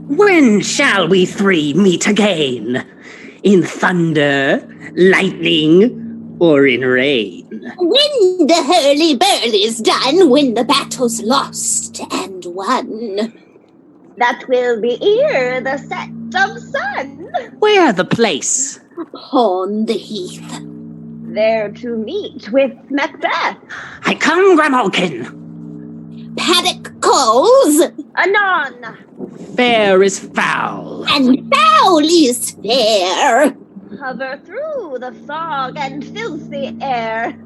When shall we three meet again? In thunder, lightning, or in rain? When the hurly-burly's done, when the battle's lost and won. That will be ere the set of sun. Where the place? Upon the heath. There to meet with Macbeth. I come, Grimalkin. Paddock calls. Anon. Fair is foul. And foul is fair. Hover through the fog and filthy air.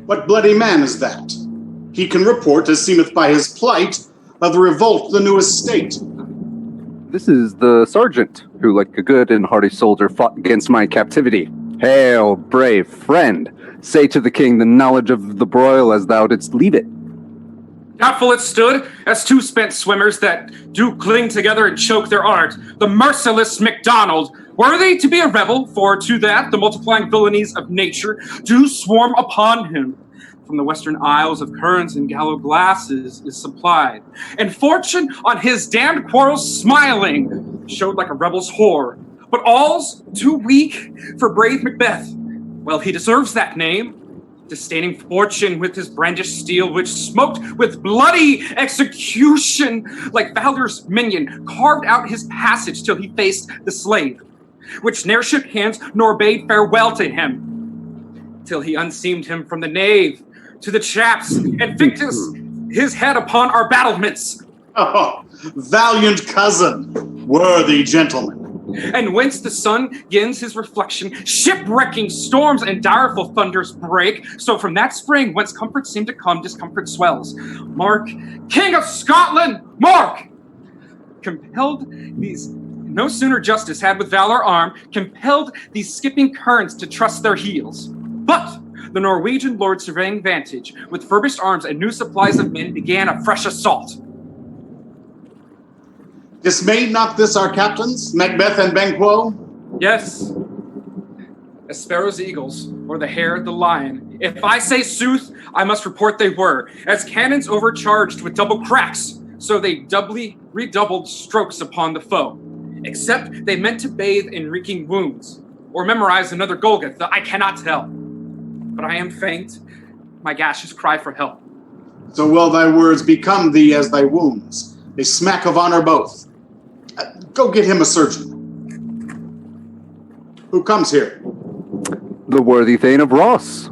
What bloody man is that? He can report, as seemeth by his plight, of the revolt the newest state. This is the sergeant, who like a good and hearty soldier fought against my captivity. Hail, brave friend! Say to the king the knowledge of the broil as thou didst leave it. Doubtful it stood, as two spent swimmers that do cling together and choke their art, the merciless MacDonald, worthy to be a rebel, for to that the multiplying villainies of nature do swarm upon him. From the western isles of currents and gallow glasses is supplied, and fortune on his damned quarrels smiling showed like a rebel's whore. But all's too weak for brave Macbeth. Well, he deserves that name, disdaining fortune with his brandished steel, which smoked with bloody execution like Valor's minion, carved out his passage till he faced the slave, which ne'er shook hands nor bade farewell to him, till he unseamed him from the nave to the chaps and fixed his head upon our battlements. Oh, valiant cousin, worthy gentleman. And whence the sun gins his reflection, shipwrecking storms and direful thunders break. So from that spring whence comfort seemed to come, discomfort swells. Mark, King of Scotland, Mark! Compelled these, no sooner justice had with valor armed, compelled these skipping currents to trust their heels. But the Norwegian lord surveying vantage, with furbished arms and new supplies of men, began a fresh assault. Dismayed not this our captains, Macbeth and Banquo? Yes, as sparrows eagles, or the hare the lion. If I say sooth, I must report they were, as cannons overcharged with double cracks, so they doubly redoubled strokes upon the foe. Except they meant to bathe in reeking wounds, or memorize another Golgotha, I cannot tell. But I am faint, my gashes cry for help. So will thy words become thee as thy wounds, a smack of honor both. Go get him a surgeon. Who comes here? The worthy Thane of Ross.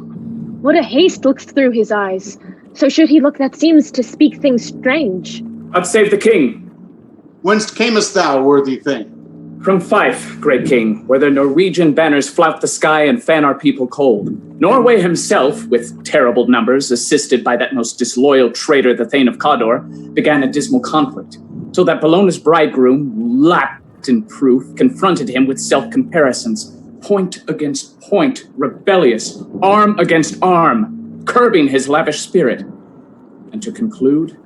What a haste looks through his eyes. So should he look that seems to speak things strange. God save the king. Whence camest thou, worthy Thane? From Fife, great king, where the Norwegian banners flout the sky and fan our people cold. Norway himself, with terrible numbers, assisted by that most disloyal traitor, the Thane of Cawdor, began a dismal conflict, till that Bellona's bridegroom, lapped in proof, confronted him with self-comparisons, point against point, rebellious, arm against arm, curbing his lavish spirit. And to conclude,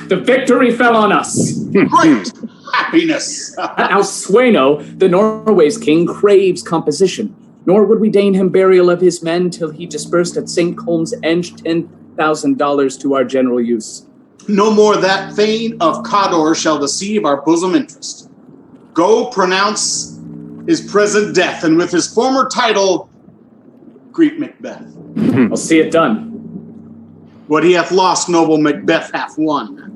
the victory fell on us. Great happiness. Now Sweno, the Norway's king, craves composition, nor would we deign him burial of his men till he dispersed at St. Colm's End $10,000 to our general use. No more that Thane of Cawdor shall deceive our bosom interest. Go pronounce his present death, and with his former title, greet Macbeth. I'll see it done. What he hath lost, noble Macbeth hath won.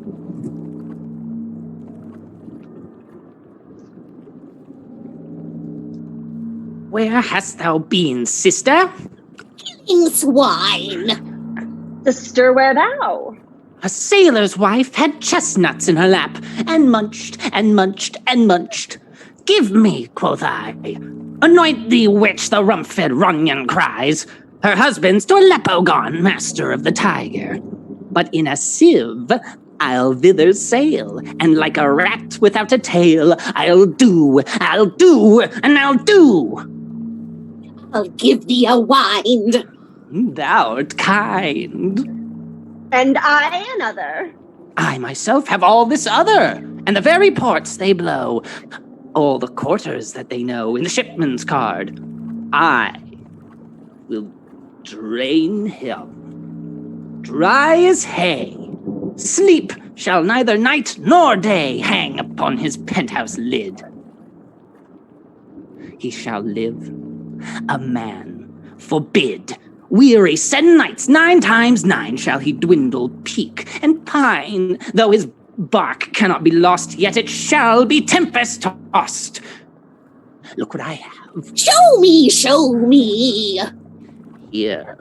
Where hast thou been, sister? Killing swine. Sister, where thou? A sailor's wife had chestnuts in her lap, and munched, and munched, and munched. Give me, quoth I. Anoint thee, witch, the rump-fed Runyon cries. Her husband's to Aleppo gone, master of the tiger. But in a sieve I'll thither sail, and like a rat without a tail, I'll do, and I'll do. I'll give thee a wind. Thou'rt kind. And I another. I myself have all this other, and the very ports they blow, all the quarters that they know in the shipman's card. I will drain him, dry as hay. Sleep shall neither night nor day hang upon his penthouse lid. He shall live a man, forbid. Weary 7 nights, 9 times 9 shall he dwindle, peak, and pine. Though his bark cannot be lost, yet it shall be tempest-tossed. Look what I have. Show me, show me. Here,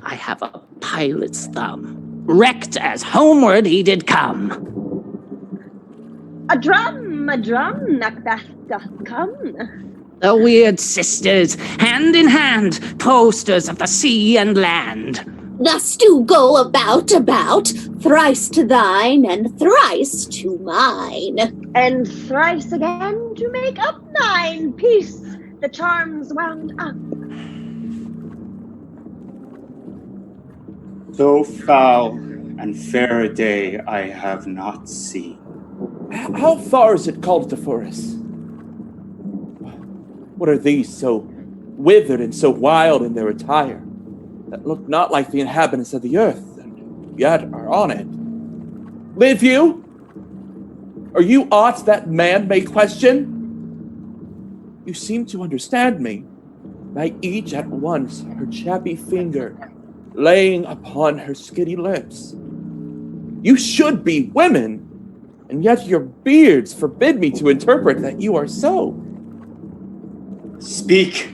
I have a pilot's thumb, wrecked as homeward he did come. A drum, Macbeth doth come. The weird sisters, hand in hand, posters of the sea and land. Thus do go about, thrice to thine and thrice to mine. And thrice again to make up 9. Peace, the charms wound up. Though foul and fair a day I have not seen. How far is it called to Forest? What are these so withered and so wild in their attire, that look not like the inhabitants of the earth, and yet are on it? Live you? Are you aught that man may question? You seem to understand me, by each at once her chappy finger laying upon her skitty lips. You should be women, and yet your beards forbid me to interpret that you are so. Speak,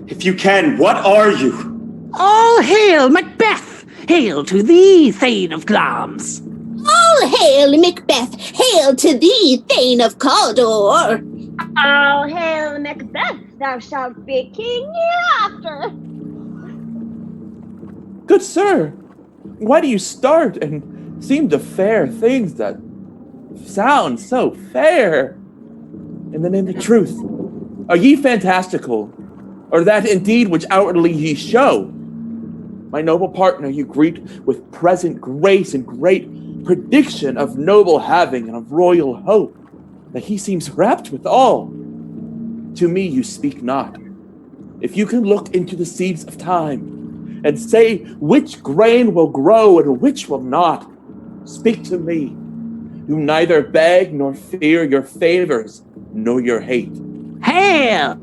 if you can, what are you? All hail, Macbeth! Hail to thee, Thane of Glamis! All hail, Macbeth! Hail to thee, Thane of Cawdor! All hail, Macbeth! Thou shalt be king hereafter! Good sir, why do you start and seem to fare things that sound so fair? In the name of truth, are ye fantastical, or that indeed which outwardly ye show? My noble partner you greet with present grace and great prediction of noble having and of royal hope, that he seems rapt withal. To me you speak not. If you can look into the seeds of time, and say which grain will grow and which will not, speak to me, who neither beg nor fear your favors nor your hate. Hail!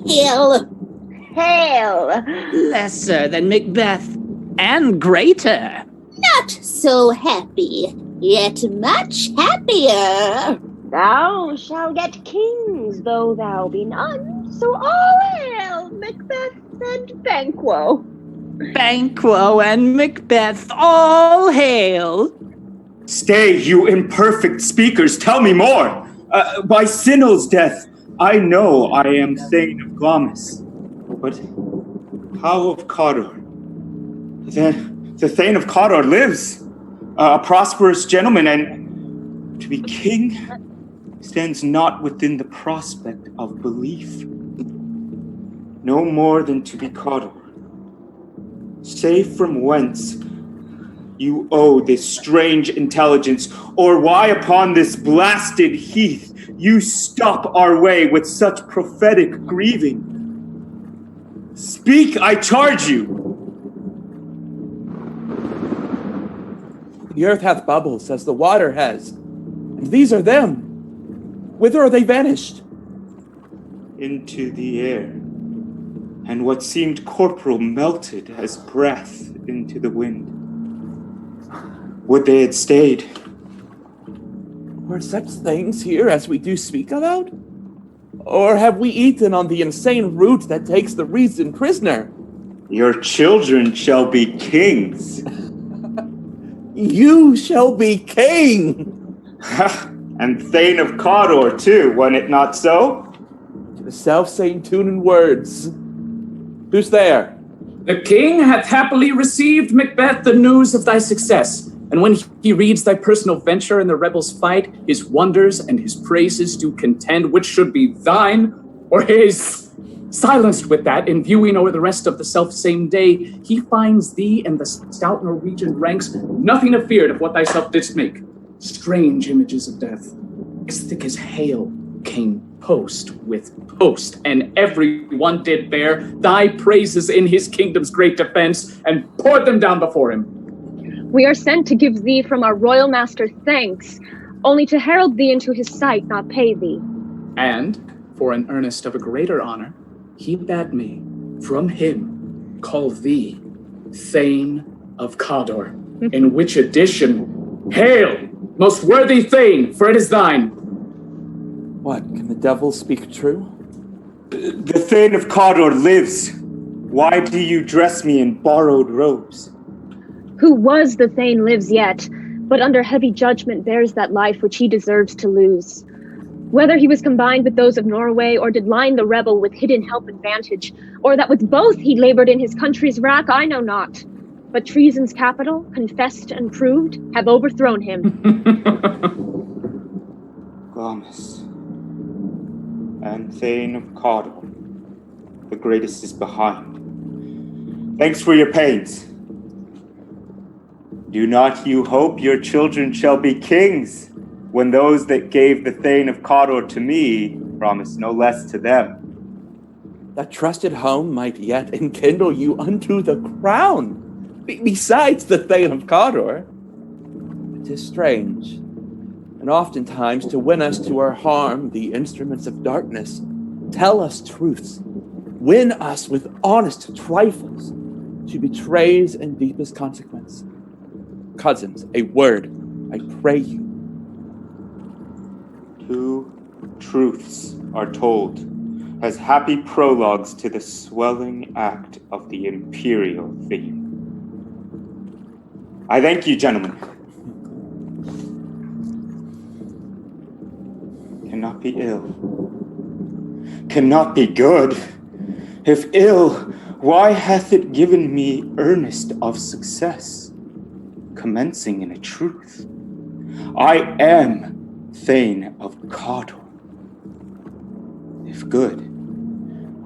Hail! Hail! Lesser than Macbeth, and greater. Not so happy, yet much happier. Thou shalt get kings, though thou be none. So all hail, Macbeth and Banquo. Banquo and Macbeth, all hail! Stay, you imperfect speakers, tell me more. By Sinel's death, I know I am Thane of Glamis. But how of Cawdor? The Thane of Cawdor lives, a prosperous gentleman, and to be king stands not within the prospect of belief. No more than to be Cawdor. Say from whence you owe this strange intelligence, or why upon this blasted heath you stop our way with such prophetic grieving. Speak, I charge you. The earth hath bubbles as the water has, and these are them. Whither are they vanished? Into the air, and what seemed corporal melted as breath into the wind. Would they had stayed. Were such things here as we do speak about? Or have we eaten on the insane root that takes the reason prisoner? Your children shall be kings. You shall be king! And Thane of Cawdor, too, wasn't it not so? To the self-same tune and words. Who's there? The king hath happily received, Macbeth, the news of thy success. And when he reads thy personal venture in the rebels' fight, his wonders and his praises do contend, which should be thine or his. Silenced with that, in viewing o'er the rest of the self-same day, he finds thee and the stout Norwegian ranks nothing afeard of what thyself didst make. Strange images of death, as thick as hail, came post with post, and every one did bear thy praises in his kingdom's great defense, and poured them down before him. We are sent to give thee from our royal master thanks, only to herald thee into his sight, not pay thee. And, for an earnest of a greater honor, he bade me, from him, call thee Thane of Cawdor, in which addition, hail, most worthy Thane, for it is thine. What, can the devil speak true? The Thane of Cawdor lives. Why do you dress me in borrowed robes? Who was the Thane lives yet, but under heavy judgment bears that life which he deserves to lose. Whether he was combined with those of Norway, or did line the rebel with hidden help and vantage, or that with both he labored in his country's wrack, I know not. But treason's capital, confessed and proved, have overthrown him. Glamis, and Thane of Cawdor, the greatest is behind. Thanks for your pains. Do not you hope your children shall be kings, when those that gave the Thane of Cawdor to me promise no less to them? That trusted home might yet enkindle you unto the crown, besides the Thane of Cawdor. It is strange, and oftentimes to win us to our harm, the instruments of darkness tell us truths, win us with honest trifles, to betrays and deepest consequence. Cousins, a word, I pray you. 2 truths are told as happy prologues to the swelling act of the imperial theme. I thank you, gentlemen. Cannot be ill. Cannot be good. If ill, why hath it given me earnest of success, commencing in a truth? I am Thane of Cawdor. If good,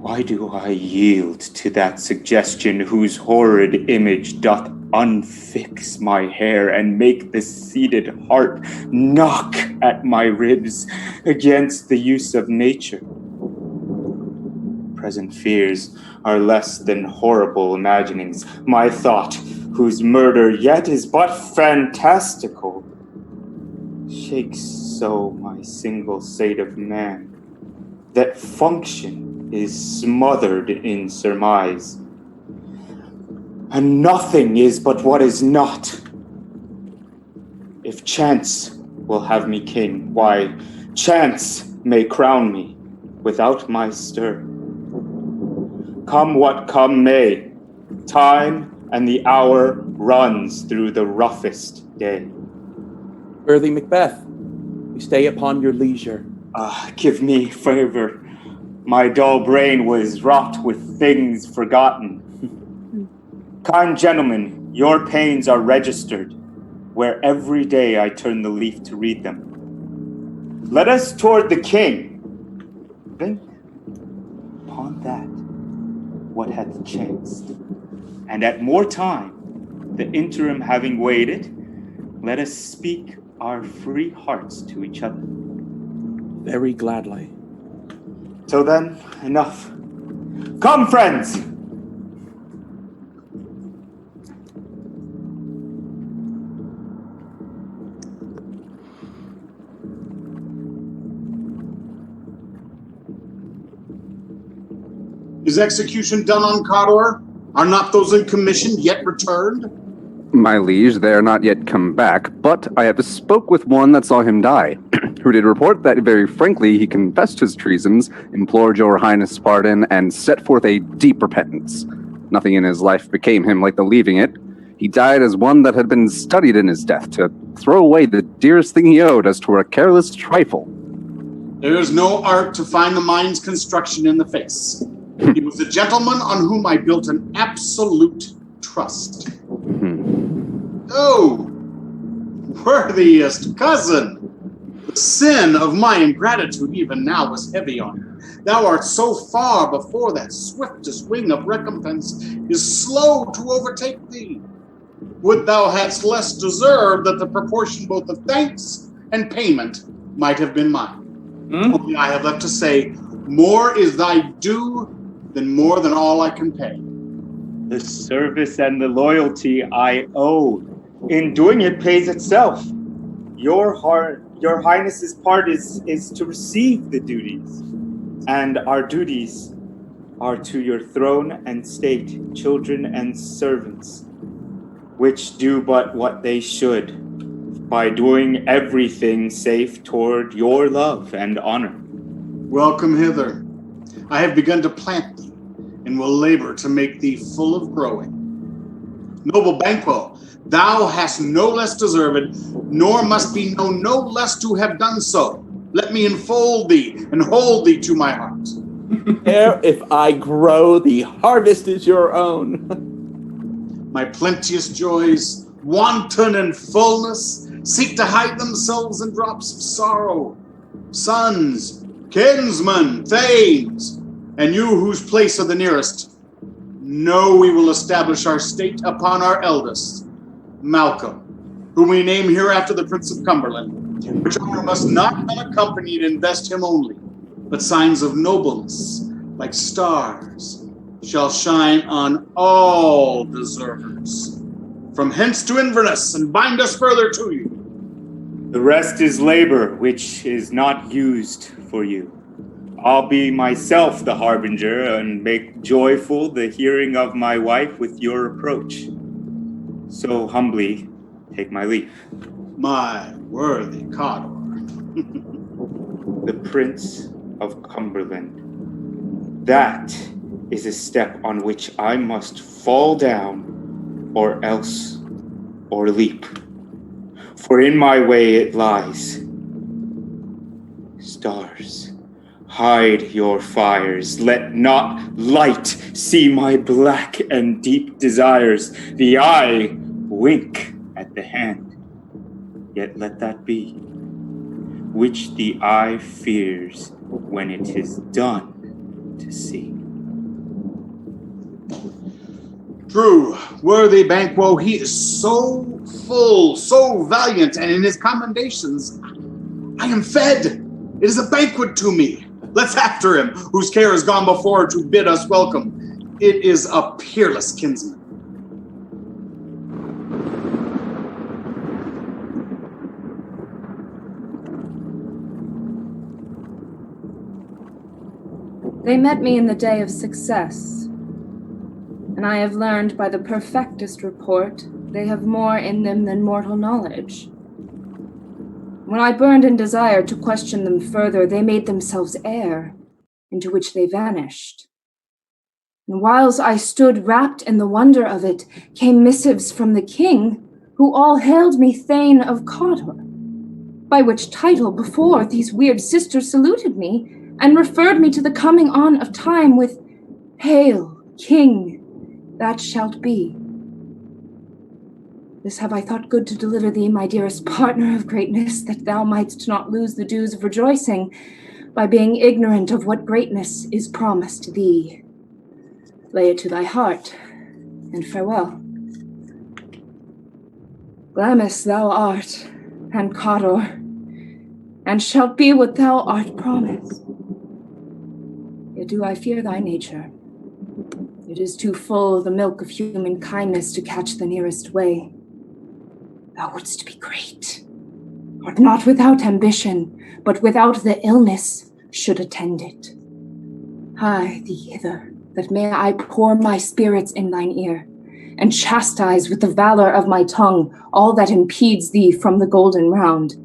why do I yield to that suggestion whose horrid image doth unfix my hair and make the seated heart knock at my ribs against the use of nature? Present fears are less than horrible imaginings. My thought, whose murder yet is but fantastical, shakes so my single state of man, that function is smothered in surmise, and nothing is but what is not. If chance will have me king, why, chance may crown me without my stir. Come what come may, time and the hour runs through the roughest day. Worthy Macbeth, we stay upon your leisure. Give me favor. My dull brain was wrought with things forgotten. Kind gentlemen, your pains are registered, where every day I turn the leaf to read them. Let us toward the king. Think upon that, what hath chanced. And at more time, the interim having waited, let us speak our free hearts to each other. Very gladly. Till then, enough. Come, friends! Is execution done on Cawdor? Are not those in commission yet returned? My liege, they are not yet come back, but I have spoke with one that saw him die, who did report that very frankly he confessed his treasons, implored your highness' pardon, and set forth a deep repentance. Nothing in his life became him like the leaving it. He died as one that had been studied in his death, to throw away the dearest thing he owed as 'twere a careless trifle. There is no art to find the mind's construction in the face. He was a gentleman on whom I built an absolute trust. Oh, worthiest cousin, the sin of my ingratitude even now was heavy on you. Thou art so far before that swiftest wing of recompense is slow to overtake thee. Would thou hadst less deserved that the proportion both of thanks and payment might have been mine. Only I have left to say, more is thy due than more than all I can pay. The service and the loyalty I owe in doing it pays itself. Your Highness's part is to receive the duties, and our duties are to your throne and state, children and servants, which do but what they should, by doing everything safe toward your love and honor. Welcome hither. I have begun to plant thee, and will labor to make thee full of growing. Noble Banquo, thou hast no less deserved, nor must be known no less to have done so. Let me enfold thee and hold thee to my heart. Ere if I grow, the harvest is your own. My plenteous joys, wanton in fullness, seek to hide themselves in drops of sorrow. Sons, kinsmen, thanes, and you whose place are the nearest, know we will establish our state upon our eldest, Malcolm, whom we name hereafter the Prince of Cumberland, which honor must not unaccompanied invest him only, but signs of nobleness, like stars, shall shine on all deservers, from hence to Inverness, and bind us further to you. The rest is labor, which is not used for you. I'll be myself the harbinger, and make joyful the hearing of my wife with your approach. So humbly take my leave. My worthy Cawdor. The Prince of Cumberland. That is a step on which I must fall down, or else, or leap. For in my way it lies. Stars, hide your fires. Let not light see my black and deep desires. The eye wink at the hand. Yet let that be, which the eye fears when it is done to see. True, worthy Banquo, he is so full, so valiant, and in his commendations, I am fed. It is a banquet to me. Let's after him, whose care has gone before to bid us welcome. It is a peerless kinsman. They met me in the day of success, and I have learned by the perfectest report they have more in them than mortal knowledge. When I burned in desire to question them further, they made themselves air, into which they vanished. And whiles I stood wrapped in the wonder of it, came missives from the king, who all hailed me Thane of Cawdor, by which title before these weird sisters saluted me, and referred me to the coming on of time with, "Hail, King, that shalt be." This have I thought good to deliver thee, my dearest partner of greatness, that thou mightst not lose the dues of rejoicing by being ignorant of what greatness is promised thee. Lay it to thy heart, and farewell. Glamis thou art, and Cawdor, and shalt be what thou art promised. Yet do I fear thy nature. It is too full the milk of human kindness to catch the nearest way. Thou wouldst be great, art not without ambition, but without the illness should attend it. Hie thee hither, that may I pour my spirits in thine ear, and chastise with the valor of my tongue all that impedes thee from the golden round,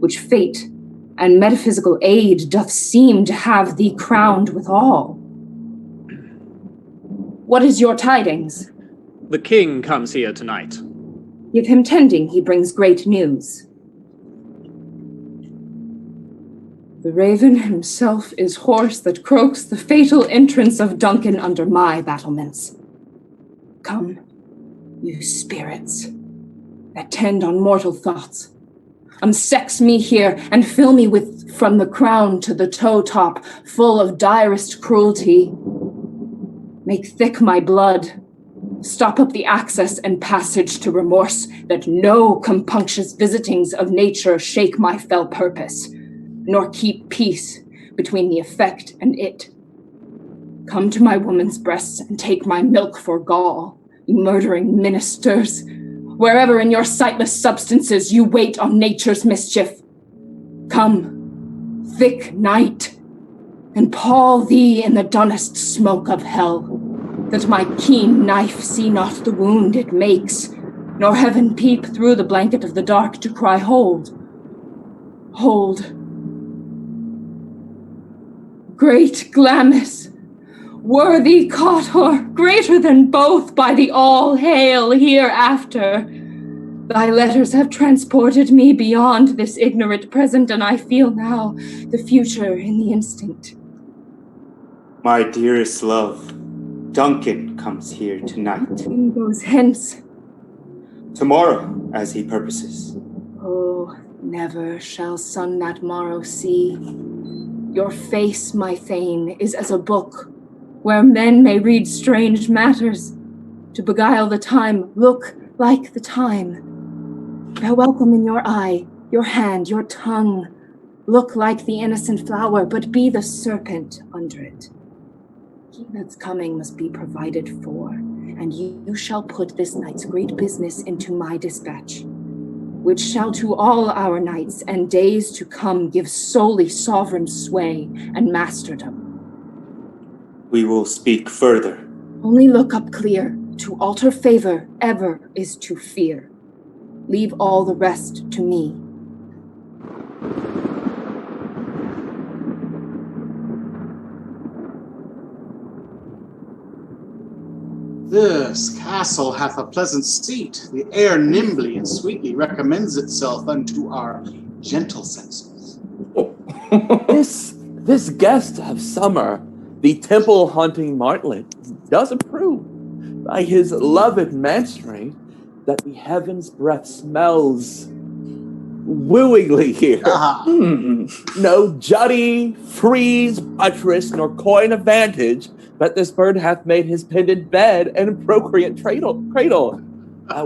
which fate and metaphysical aid doth seem to have thee crowned withal. What is your tidings? The king comes here tonight. Give him tending, he brings great news. The raven himself is hoarse that croaks the fatal entrance of Duncan under my battlements. Come, you spirits that tend on mortal thoughts, Unsex me here, and fill me with from the crown to the toe top, full of direst cruelty. Make thick my blood. Stop up the access and passage to remorse, that no compunctious visitings of nature shake my fell purpose, nor keep peace between the effect and it. Come to my woman's breasts and take my milk for gall, you murdering ministers, wherever in your sightless substances you wait on nature's mischief. Come, thick night, and pall thee in the dunnest smoke of hell, that my keen knife see not the wound it makes, nor heaven peep through the blanket of the dark to cry, hold, hold. Great Glamis, worthy Cawtor, greater than both by the all-hail hereafter. Thy letters have transported me beyond this ignorant present, and I feel now the future in the instinct. My dearest love, Duncan comes here tonight. He goes hence. Tomorrow, as he purposes. Oh, never shall sun that morrow see. Your face, my thane, is as a book, where men may read strange matters. To beguile the time, look like the time. Bear welcome in your eye, your hand, your tongue. Look like the innocent flower, but be the serpent under it. He that's coming must be provided for, and you shall put this night's great business into my dispatch, which shall to all our nights and days to come give solely sovereign sway and masterdom. We will speak further. Only look up clear. To alter favor ever is to fear. Leave all the rest to me. This castle hath a pleasant seat. The air nimbly and sweetly recommends itself unto our gentle senses. This guest of summer, the temple-haunting martlet, does approve by his loved magistrate that the heaven's breath smells wooingly here. No juddy, frieze, buttress, nor coin of vantage, but this bird hath made his pendant bed and procreant cradle.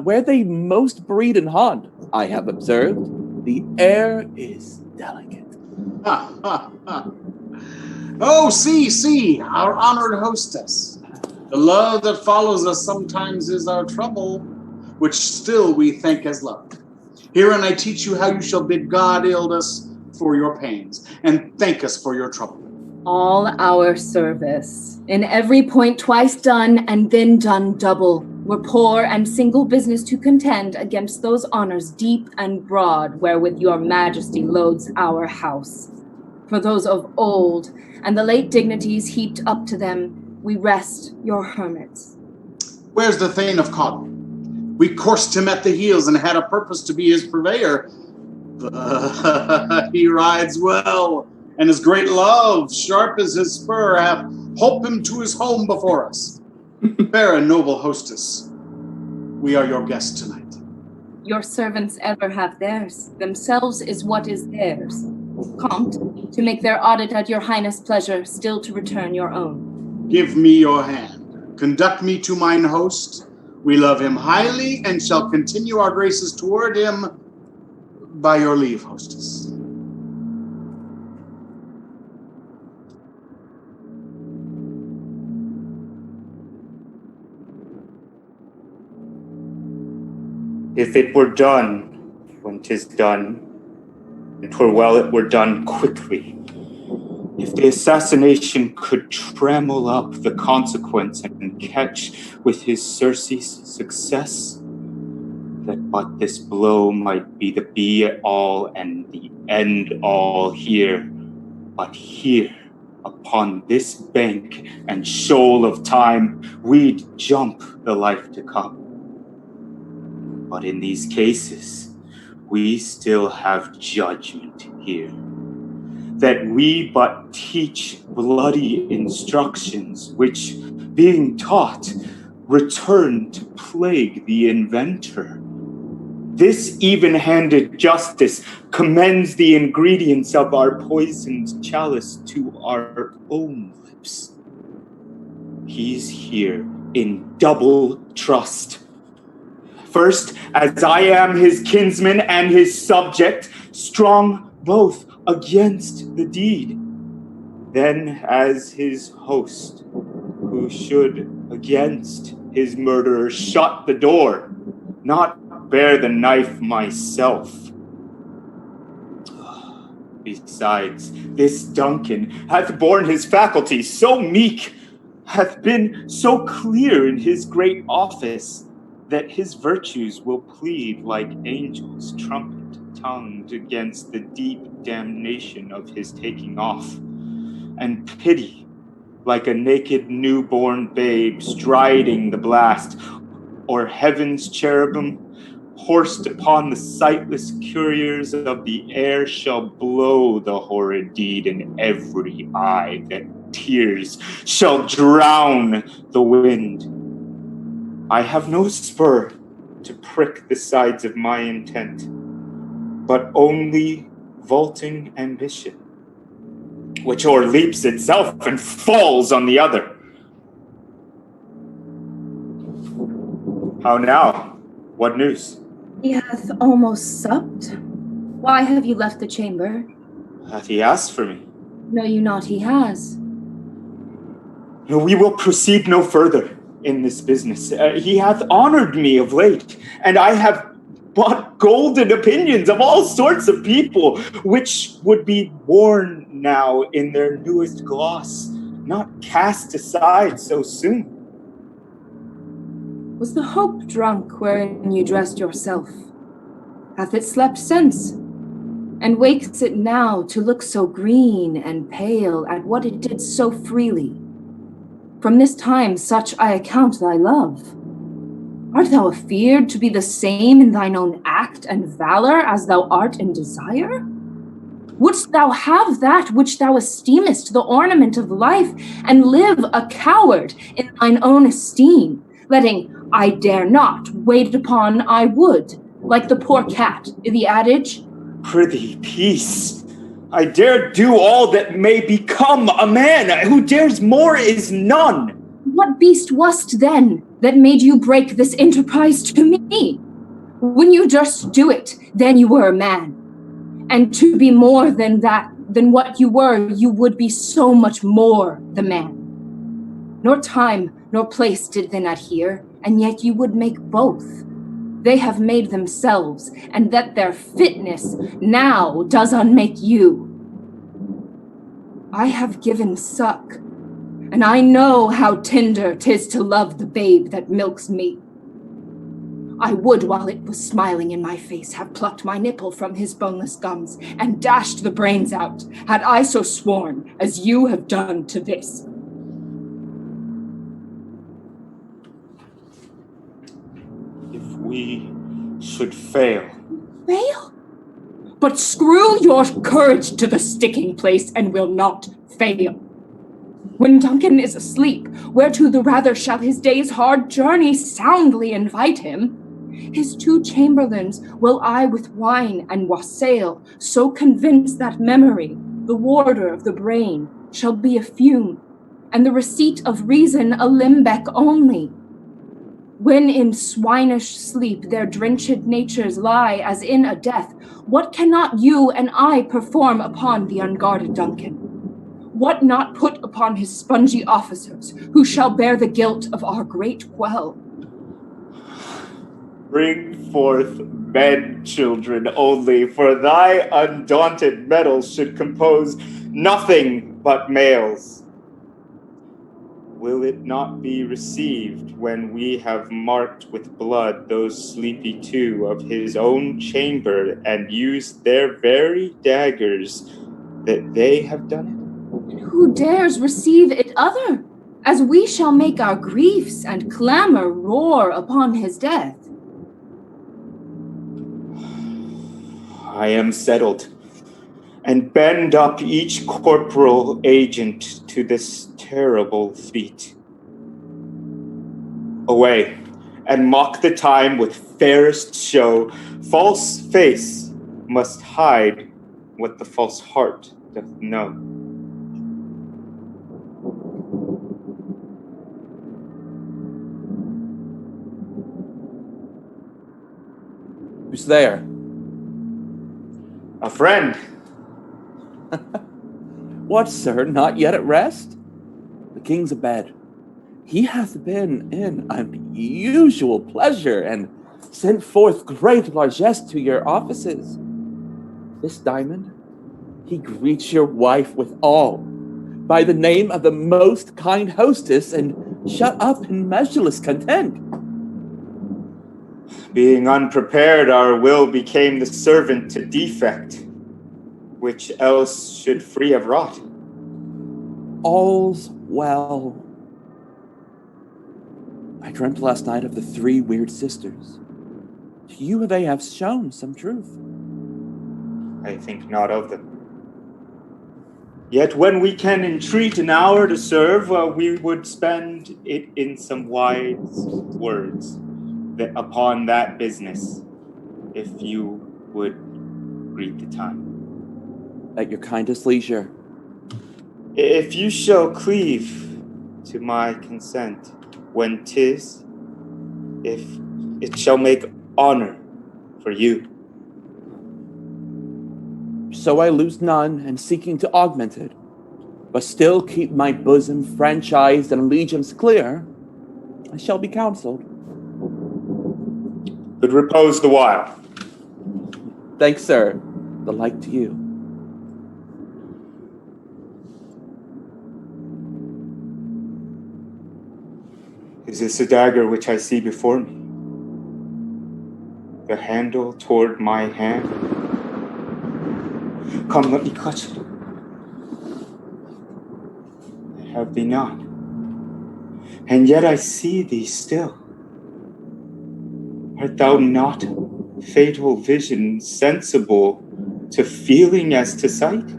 Where they most breed and haunt, I have observed, the air is delicate. Oh, see, our honored hostess. The love that follows us sometimes is our trouble, which still we think as love. Herein I teach you how you shall bid God yield us for your pains, and thank us for your trouble. All our service, in every point twice done, and then done double, were poor and single business to contend against those honors deep and broad, wherewith your majesty loads our house. For those of old, and the late dignities heaped up to them, we rest your hermits. Where's the Thane of Cawdor? We coursed him at the heels and had a purpose to be his purveyor. But he rides well, and his great love, sharp as his spur, hath holp him to his home before us. Fair and noble hostess, we are your guests tonight. Your servants ever have theirs. Themselves is what is theirs. Comte, to make their audit at your highness' pleasure, still to return your own. Give me your hand. Conduct me to mine host. We love him highly, and shall continue our graces toward him by your leave, hostess. If it were done, when 'tis done, and 'twere well it were done quickly. If the assassination could trammel up the consequence and catch with his Circe's success, that but this blow might be the be-all and the end-all here, but here, upon this bank and shoal of time, we'd jump the life to come. But in these cases, we still have judgment here. That we but teach bloody instructions, which, being taught, return to plague the inventor. This even-handed justice commends the ingredients of our poisoned chalice to our own lips. He's here in double trust. First, as I am his kinsman and his subject, strong both against the deed. Then as his host, who should against his murderer shut the door, not bear the knife myself. Besides, this Duncan hath borne his faculties so meek, hath been so clear in his great office, that his virtues will plead like angels trumpet-tongued against the deep damnation of his taking off, and pity like a naked newborn babe striding the blast, or heaven's cherubim horsed upon the sightless couriers of the air shall blow the horrid deed in every eye, that tears shall drown the wind. I have no spur to prick the sides of my intent, but only vaulting ambition, which o'erleaps itself and falls on the other. How now? What news? He hath almost supped. Why have you left the chamber? Hath he asked for me? Know you not he has? We will proceed no further in this business. He hath honored me of late, and I have bought golden opinions of all sorts of people, which would be worn now in their newest gloss, not cast aside so soon. Was the hope drunk wherein you dressed yourself? Hath it slept since? And wakes it now to look so green and pale at what it did so freely? From this time such I account thy love. Art thou afeard to be the same in thine own act and valor as thou art in desire? Wouldst thou have that which thou esteemest the ornament of life, and live a coward in thine own esteem, letting I dare not wait upon I would, like the poor cat i' the adage? Prithee, peace. I dare do all that may become a man. Who dares more is none. What beast wast then that made you break this enterprise to me? When you durst do it, then you were a man. And to be more than that, than what you were, you would be so much more the man. Nor time nor place did then adhere, and yet you would make both. They have made themselves, and that their fitness now does unmake you. I have given suck, and I know how tender 'tis to love the babe that milks me. I would, while it was smiling in my face, have plucked my nipple from his boneless gums and dashed the brains out, had I so sworn as you have done to this. If we should fail. Fail? But screw your courage to the sticking place and will not fail. When Duncan is asleep, whereto the rather shall his day's hard journey soundly invite him, his two chamberlains will I with wine and wassail so convince that memory, the warder of the brain, shall be a fume, and the receipt of reason a limbeck only. When in swinish sleep their drenched natures lie as in a death, what cannot you and I perform upon the unguarded Duncan? What not put upon his spongy officers, who shall bear the guilt of our great quell? Bring forth men children only, for thy undaunted mettle should compose nothing but males. Will it not be received when we have marked with blood those sleepy two of his own chamber and used their very daggers that they have done it? Who dares receive it other, as we shall make our griefs and clamor roar upon his death? I am settled, and bend up each corporal agent to this terrible feat. Away, and mock the time with fairest show. False face must hide what the false heart doth know. Who's there? A friend. What, sir, not yet at rest? The king's abed. He hath been in unusual pleasure, and sent forth great largesse to your offices. This diamond, he greets your wife withal, by the name of the most kind hostess, and shut up in measureless content. Being unprepared, our will became the servant to defect, which else should free have wrought. All's well. I dreamt last night of the 3 weird sisters. To you they have shown some truth. I think not of them. Yet when we can entreat an hour to serve, we would spend it in some wise words upon that business, if you would greet the time. At your kindest leisure. If you shall cleave to my consent, when 'tis, if it shall make honor for you. So I lose none in seeking to augment it, but still keep my bosom franchised and allegiance clear, I shall be counseled. But repose the while. Thanks, sir. The like to you. Is this a dagger which I see before me? The handle toward my hand? Come, let me clutch it. I have thee not, and yet I see thee still. Art thou not fatal vision sensible to feeling as to sight?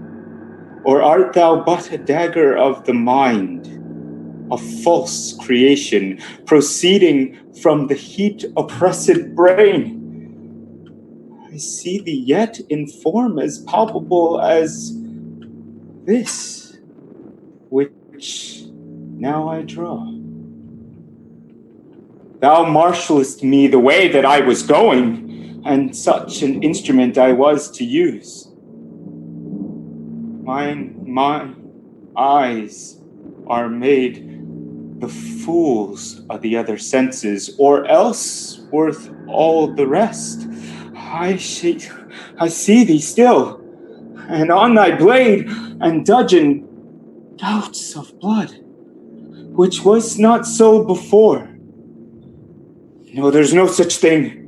Or art thou but a dagger of the mind, a false creation proceeding from the heat oppressed brain? I see thee yet in form as palpable as this, which now I draw. Thou marshallest me the way that I was going, and such an instrument I was to use. My eyes are made the fools of the other senses, or else worth all the rest. I see thee still, and on thy blade and dudgeon doubts of blood, which was not so before. No, there's no such thing.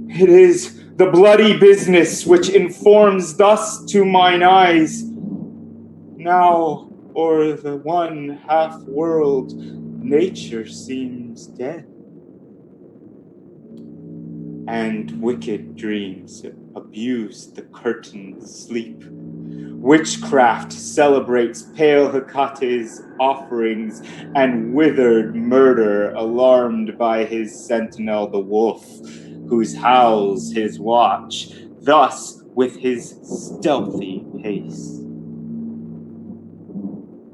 It is the bloody business which informs thus to mine eyes. Now, o'er the one half-world, nature seems dead. And wicked dreams abuse the curtained sleep. Witchcraft celebrates pale Hecate's offerings, and withered murder alarmed by his sentinel the wolf, whose howls his watch, thus with his stealthy pace.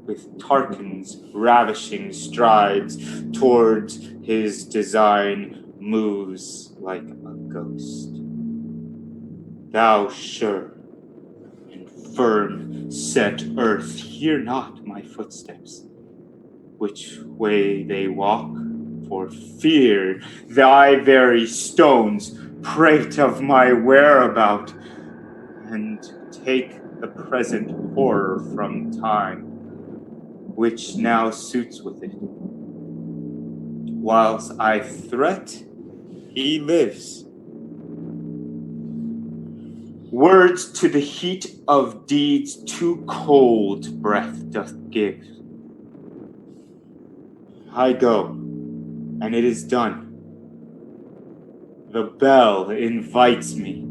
With Tarquin's ravishing strides towards his design moves like a ghost. Thou sure and firm set earth, hear not my footsteps, which way they walk, for fear thy very stones prate of my whereabout, and take the present horror from time, which now suits with it. Whilst I threat, he lives. Words to the heat of deeds too cold breath doth give. I go, and it is done. The bell invites me.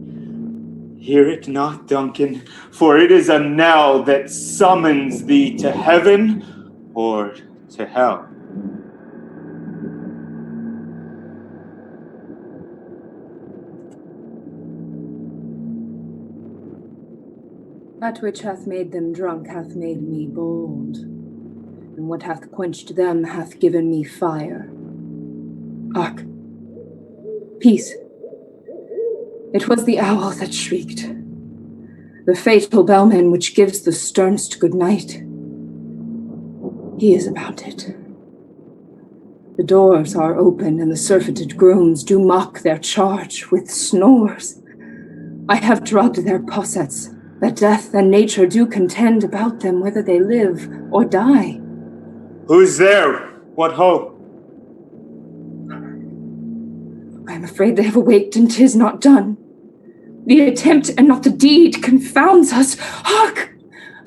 Hear it not, Duncan, for it is a knell that summons thee to heaven or to hell. That which hath made them drunk hath made me bold, and what hath quenched them hath given me fire. Hark! Peace. It was the owl that shrieked, the fatal bellman which gives the sternest good night. He is about it. The doors are open, and the surfeited grooms do mock their charge with snores. I have drugged their possets, that death and nature do contend about them whether they live or die. Who's there? What ho? I am afraid they have awaked, and 'tis not done. The attempt and not the deed confounds us. Hark!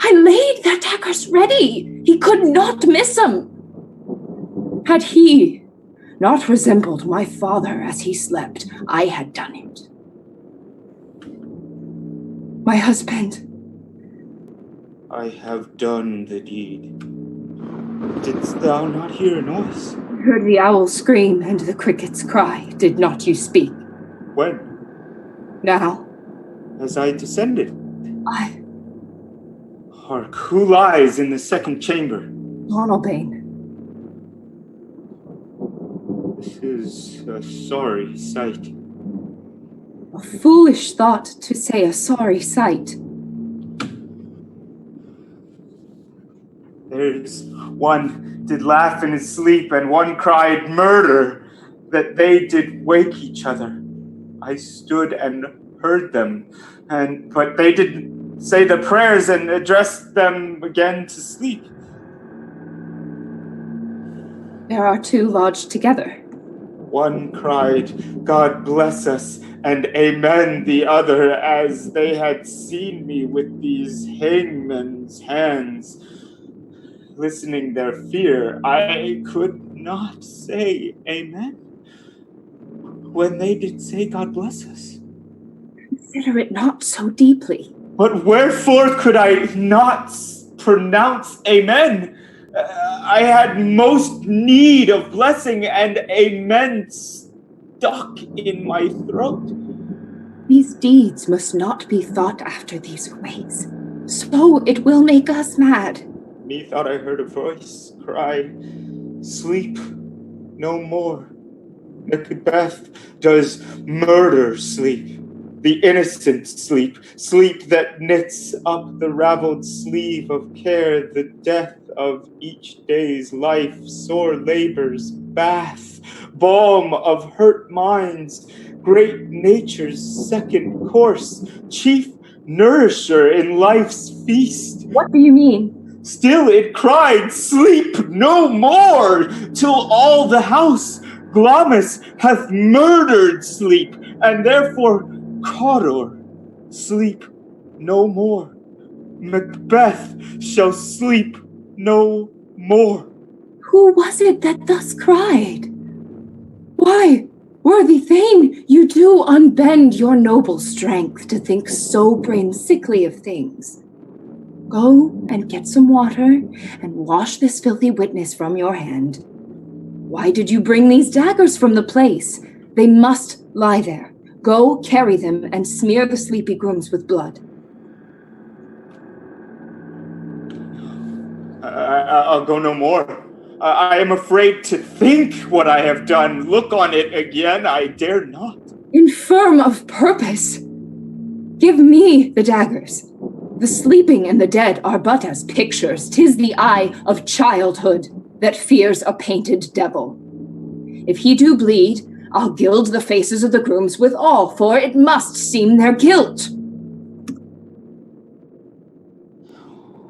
I laid their daggers ready. He could not miss 'em. Had he not resembled my father as he slept, I had done it. My husband. I have done the deed. Didst thou not hear a noise? I heard the owl scream and the crickets cry. Did not you speak? When? Now. As I descended. I. Hark, who lies in the second chamber? Lonalbane. This is a sorry sight. A foolish thought to say a sorry sight. There's one did laugh in his sleep, and one cried murder, that they did wake each other. I stood and heard them, but they did say the prayers and addressed them again to sleep. There are two lodged together. One cried, God bless us, and amen the other, as they had seen me with these hangmen's hands. Listening their fear, I could not say amen. When they did say God bless us. Consider it not so deeply. But wherefore could I not pronounce amen? I had most need of blessing, and amen stuck in my throat. These deeds must not be thought after these ways. So it will make us mad. Methought I heard a voice cry, sleep no more. Macbeth does murder sleep, the innocent sleep, sleep that knits up the raveled sleeve of care, the death of each day's life, sore labors, bath, balm of hurt minds, great nature's second course, chief nourisher in life's feast. What do you mean? Still it cried, sleep no more, till all the house, Glamis, hath murdered sleep, and therefore Cawdor, sleep no more. Macbeth shall sleep no more. Who was it that thus cried? Why, worthy Thane, you do unbend your noble strength to think so brain-sickly of things. Go and get some water and wash this filthy witness from your hand. Why did you bring these daggers from the place? They must lie there. Go carry them and smear the sleepy grooms with blood. I'll go no more. I am afraid to think what I have done. Look on it again, I dare not. Infirm of purpose! Give me the daggers. The sleeping and the dead are but as pictures. 'Tis the eye of childhood that fears a painted devil. If he do bleed, I'll gild the faces of the grooms with all, for it must seem their guilt.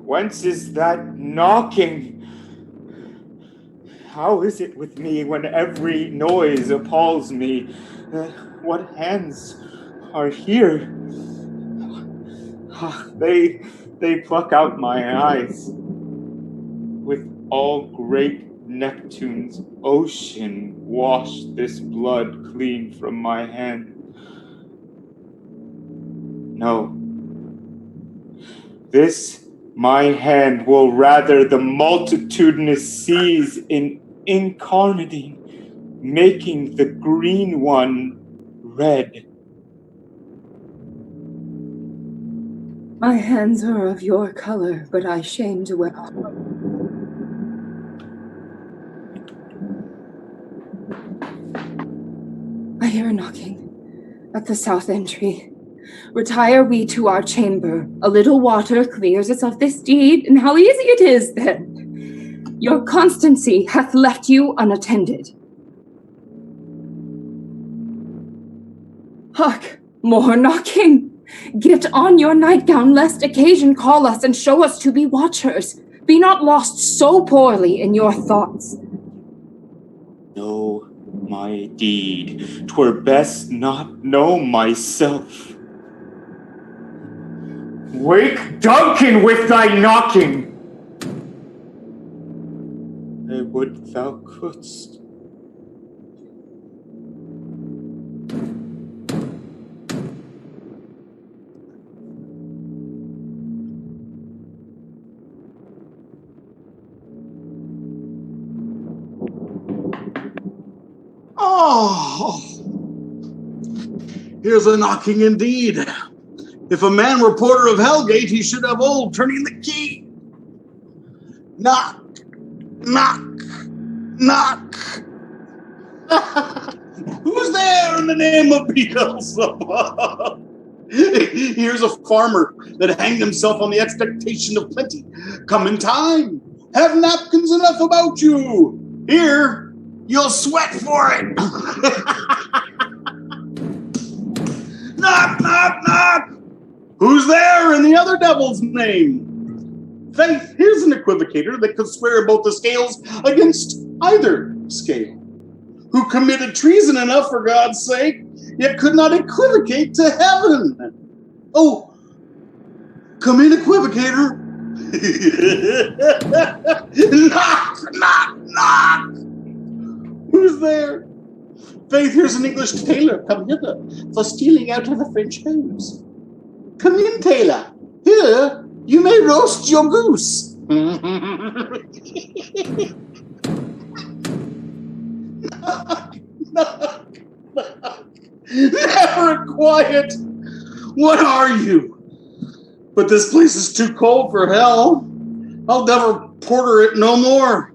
Whence is that knocking? How is it with me when every noise appalls me? What hands are here? They pluck out my eyes. With all great Neptune's ocean wash this blood clean from my hand. No. This my hand will rather the multitudinous seas in incarnadine, making the green one red. My hands are of your color, but I shame to wear. I hear a knocking at the south entry. Retire we to our chamber. A little water clears us of this deed, and how easy it is then. Your constancy hath left you unattended. Hark, more knocking. Get on your nightgown, lest occasion call us and show us to be watchers. Be not lost so poorly in your thoughts. Know my deed. 'Twere best not know myself. Wake Duncan with thy knocking! I would thou couldst. Oh, here's a knocking indeed. If a man were porter of Hellgate, he should have old turning the key. Knock, knock, knock. Who's there in the name of Beelzebub? Here's a farmer that hanged himself on the expectation of plenty. Come in time. Have napkins enough about you. Here, you'll sweat for it. Knock, knock, knock. Who's there in the other devil's name? Faith, here's an equivocator that could swear both the scales against either scale, who committed treason enough for God's sake, yet could not equivocate to heaven. Oh, come in, equivocator. Knock, knock, knock. Who's there? Faith, here's an English tailor come hither for stealing out of the French hose. Come in, tailor. Here, you may roast your goose. Knock, knock, knock. Never quiet. What are you? But this place is too cold for hell. I'll never porter it no more.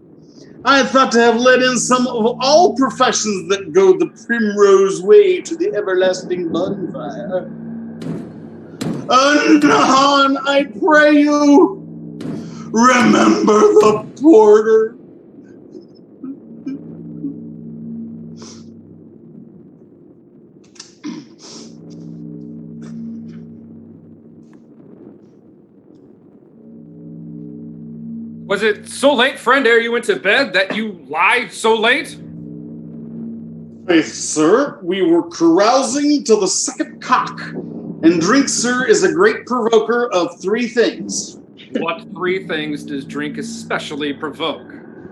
I had thought to have let in some of all professions that go the primrose way to the everlasting bonfire. Anon, I pray you, remember the porter. Was it so late, friend, ere you went to bed, that you lie so late? Faith, sir, we were carousing till the second cock. And drink, sir, is a great provoker of three things. What three things does drink especially provoke?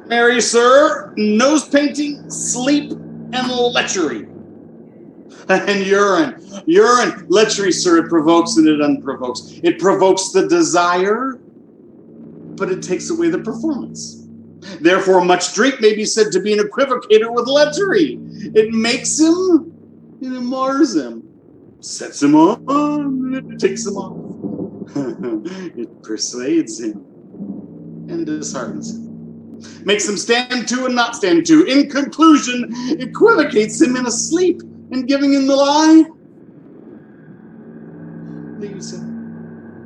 Marry, sir, nose painting, sleep, and lechery. And urine. Urine, lechery, sir, it provokes and it unprovokes. It provokes the desire, but it takes away the performance. Therefore, much drink may be said to be an equivocator with lechery. It makes him, and it mars him. Sets him on, it takes him off. It persuades him and disheartens him. Makes him stand to and not stand to. In conclusion, equivocates him in a sleep and giving him the lie, leaves him.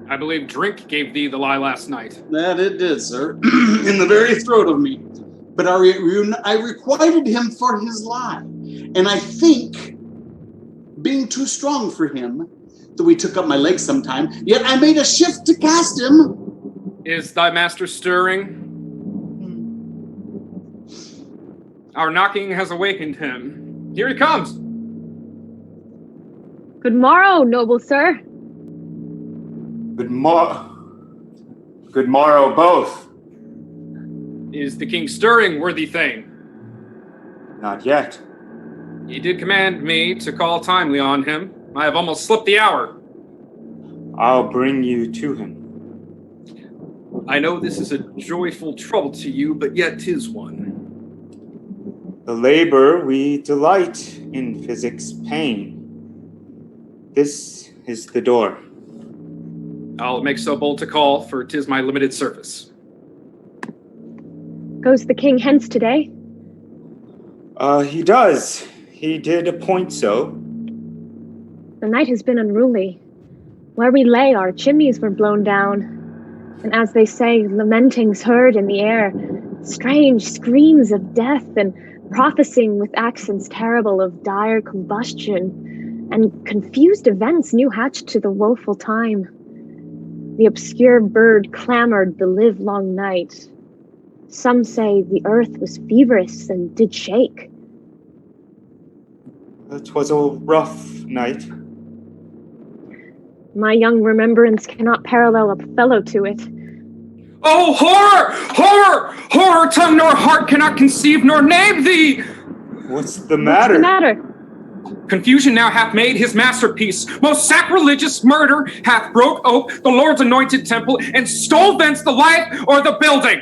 I believe drink gave thee the lie last night. That it did, sir. In the very throat of me. But I requited him for his lie. And I think, being too strong for him, that we took up my legs sometime, yet I made a shift to cast him. Is thy master stirring? Our knocking has awakened him. Here he comes. Good morrow, noble sir. Good morrow, both. Is the king stirring, worthy thane? Not yet. He did command me to call timely on him. I have almost slipped the hour. I'll bring you to him. I know this is a joyful trouble to you, but yet 'tis one. The labor we delight in physics pain. This is the door. I'll make so bold to call, for 'tis my limited service. Goes the king hence today? He does. He did appoint so. The night has been unruly. Where we lay, our chimneys were blown down. And as they say, lamentings heard in the air, strange screams of death and prophesying with accents terrible of dire combustion, and confused events new hatched to the woeful time. The obscure bird clamored the livelong night. Some say the earth was feverish and did shake. 'Twas a rough night. My young remembrance cannot parallel a fellow to it. Oh, horror! Horror! Horror, tongue nor heart cannot conceive nor name thee! What's the matter? What's the matter? Confusion now hath made his masterpiece. Most sacrilegious murder hath broke ope the Lord's anointed temple and stole thence the life or the building.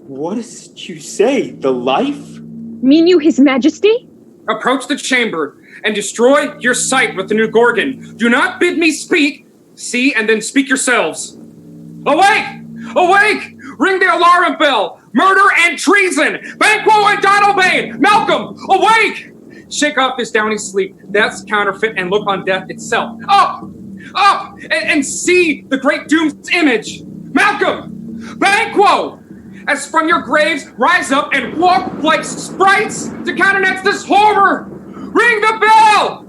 What is it you say? The life? Mean you his majesty? Approach the chamber and destroy your sight with the new Gorgon. Do not bid me speak. See and then speak yourselves. Awake! Awake! Ring the alarm bell! Murder and treason! Banquo and Donalbain! Malcolm, awake! Shake off this downy sleep. Death's counterfeit and look on death itself. Up! Up! And see the great doom's image. Malcolm! Banquo! As from your graves, rise up and walk like sprites to countenance this horror! Ring the bell!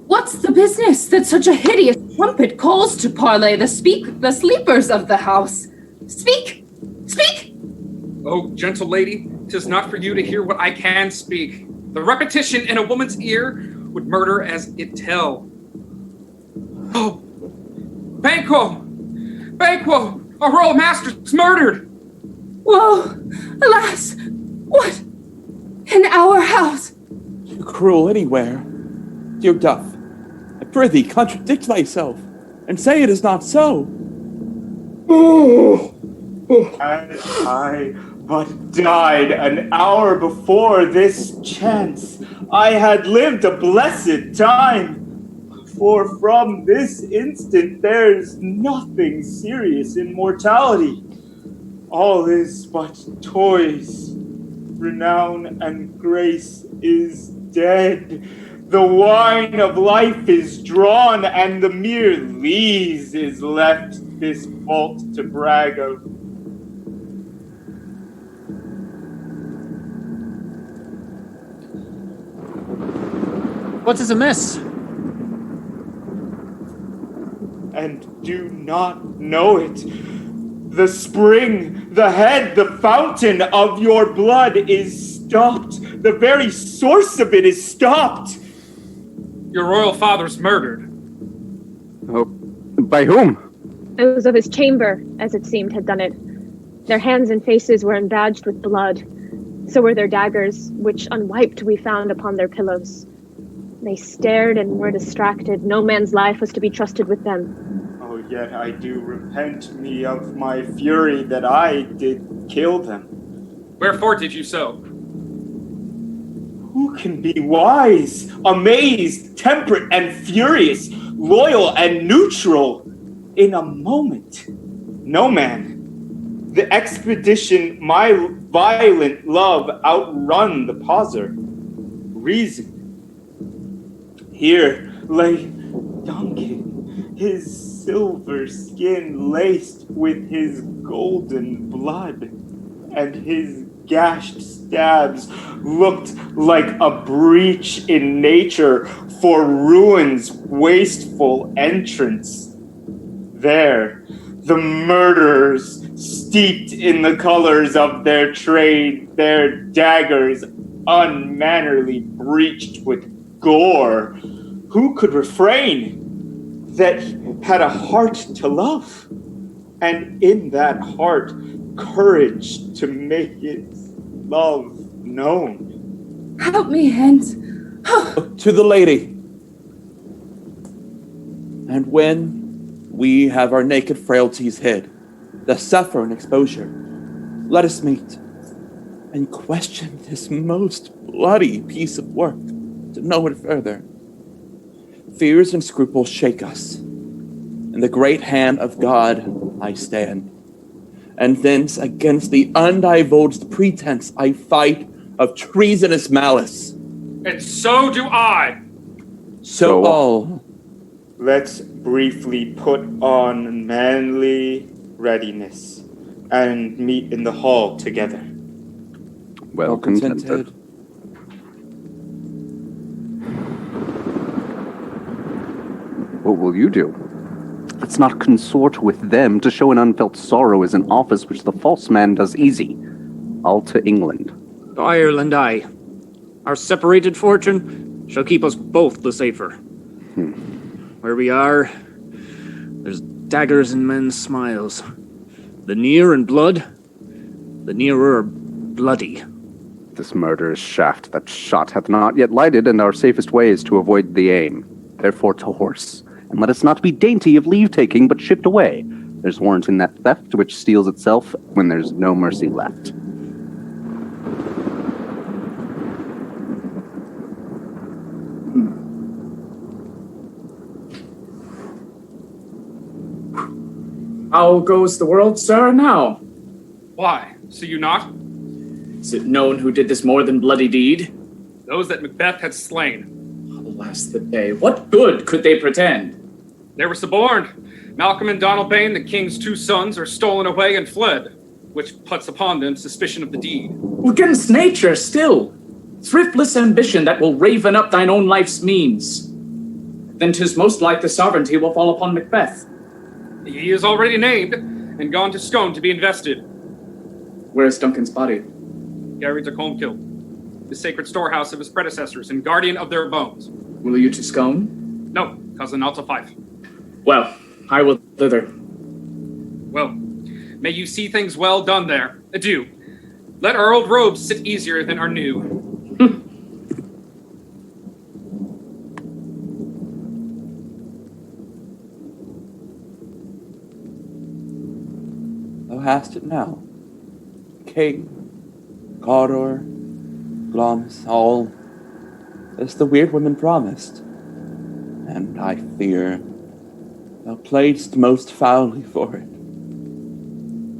What's the business that such a hideous trumpet calls to parley the sleepers of the house? Speak! Speak! Oh, gentle lady, 'tis not for you to hear what I can speak. The repetition in a woman's ear would murder as it tell. Oh, Banquo! Banquo! Our royal master's murdered! Woe! Alas! What? In our house? You cruel anywhere. Dear Duff, I prithee contradict thyself, and say it is not so. Had I but died an hour before this chance, I had lived a blessed time. For from this instant there's nothing serious in mortality. All is but toys. Renown and grace is dead. The wine of life is drawn, and the mere lees is left this vault to brag of. What is amiss? And do not know it. The spring, the head, the fountain of your blood is stopped. The very source of it is stopped. Your royal father's murdered. Oh, by whom? Those of his chamber, as it seemed, had done it. Their hands and faces were embadged with blood. So were their daggers, which unwiped we found upon their pillows. They stared and were distracted. No man's life was to be trusted with them. Oh, yet I do repent me of my fury that I did kill them. Wherefore did you so? Who can be wise, amazed, temperate and furious, loyal and neutral in a moment? No man. The expedition my violent love outrun the pauser. Reason. Here lay Duncan, his silver skin laced with his golden blood, and his gashed stabs looked like a breach in nature for ruin's wasteful entrance. There, the murderers, steeped in the colors of their trade, their daggers unmannerly breached with gore. Who could refrain that had a heart to love, and in that heart courage to make its love known? Help me hence. To the lady. And when we have our naked frailties hid, that suffer in exposure, let us meet and question this most bloody piece of work to know it further. fears and scruples shake us. In the great hand of God I stand, and thence against the undivulged pretense I fight of treasonous malice. And so do I. So all. Let's briefly put on manly readiness and meet in the hall together. Well contented. What will you do? Let's not consort with them. To show an unfelt sorrow is an office which the false man does easy. All to England. Ireland, aye. Our separated fortune shall keep us both the safer. Where we are, there's daggers in men's smiles. The near in blood, the nearer bloody. This murderous shaft that shot hath not yet lighted, and our safest way is to avoid the aim. Therefore to horse, and let us not be dainty of leave-taking, but shift away. There's warrant in that theft which steals itself when there's no mercy left. How goes the world, sir, now? Why? See you not? Is it known who did this more than bloody deed? Those that Macbeth had slain. Alas the day. What good could they pretend? They were suborned. Malcolm and Donald Bain, the king's two sons, are stolen away and fled, which puts upon them suspicion of the deed. Against nature still. Thriftless ambition that will raven up thine own life's means. Then 'tis most like the sovereignty will fall upon Macbeth. He is already named, and gone to Scone to be invested. Where is Duncan's body? Carried to Colmkill, the sacred storehouse of his predecessors and guardian of their bones. Will you to Scone? No, cousin Alta Fife. Well, I will thither. Well, may you see things well done there. Adieu. Let our old robes sit easier than our new. Thou hast it now. King, Cawdor, Glamis, all, as the weird women promised. And I fear thou playedst most foully for it.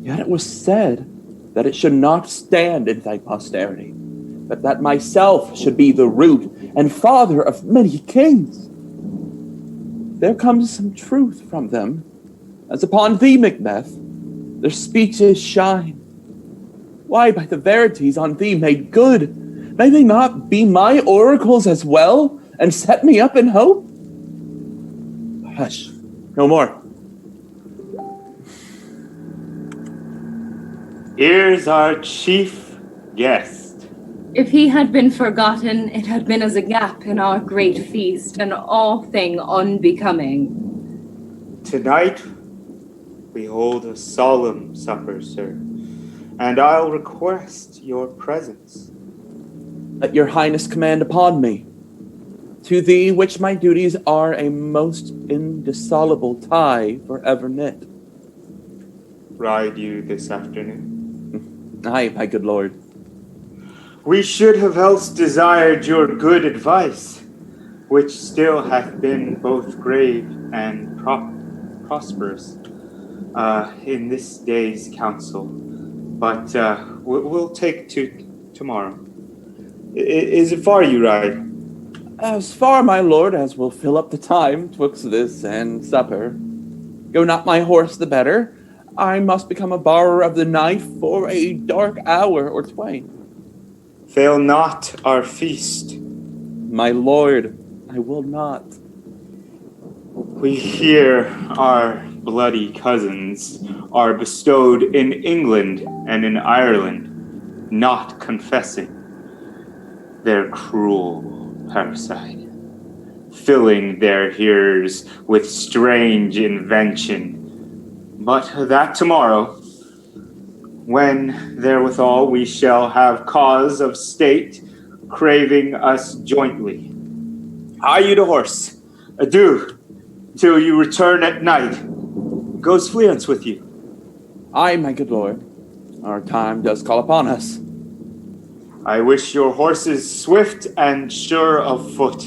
Yet it was said that it should not stand in thy posterity, but that myself should be the root and father of many kings. There comes some truth from them, as upon thee, Macbeth, their speeches shine. Why, by the verities on thee made good, may they not be my oracles as well, and set me up in hope? Hush, no more. Here's our chief guest. If he had been forgotten, it had been as a gap in our great feast, and all thing unbecoming. Tonight, we hold a solemn supper, sir, and I'll request your presence. Let your highness command upon me. To thee which my duties are a most indissoluble tie forever knit. Ride you this afternoon? Aye, my good lord. We should have else desired your good advice, which still hath been both grave and prosperous in this day's council. But we'll take to tomorrow. Is it far you ride? As far, my lord, as will fill up the time twixt this and supper. Go not my horse the better. I must become a borrower of the knife for a dark hour or twain. Fail not our feast. My lord, I will not. We hear our bloody cousins are bestowed in England and in Ireland, not confessing their cruel parricide, filling their hearers with strange invention. But that tomorrow, when therewithal we shall have cause of state craving us jointly. Hie you to horse. Adieu, till you return at night. Goes Fleance with you? Aye, my good lord. Our time does call upon us. I wish your horses swift and sure of foot,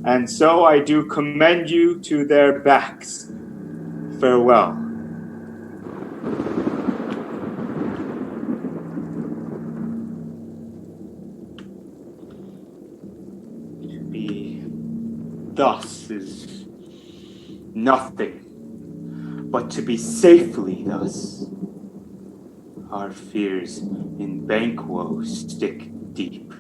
and so I do commend you to their backs. Farewell. To be thus is nothing, but to be safely thus. Our fears in Banquo stick deep,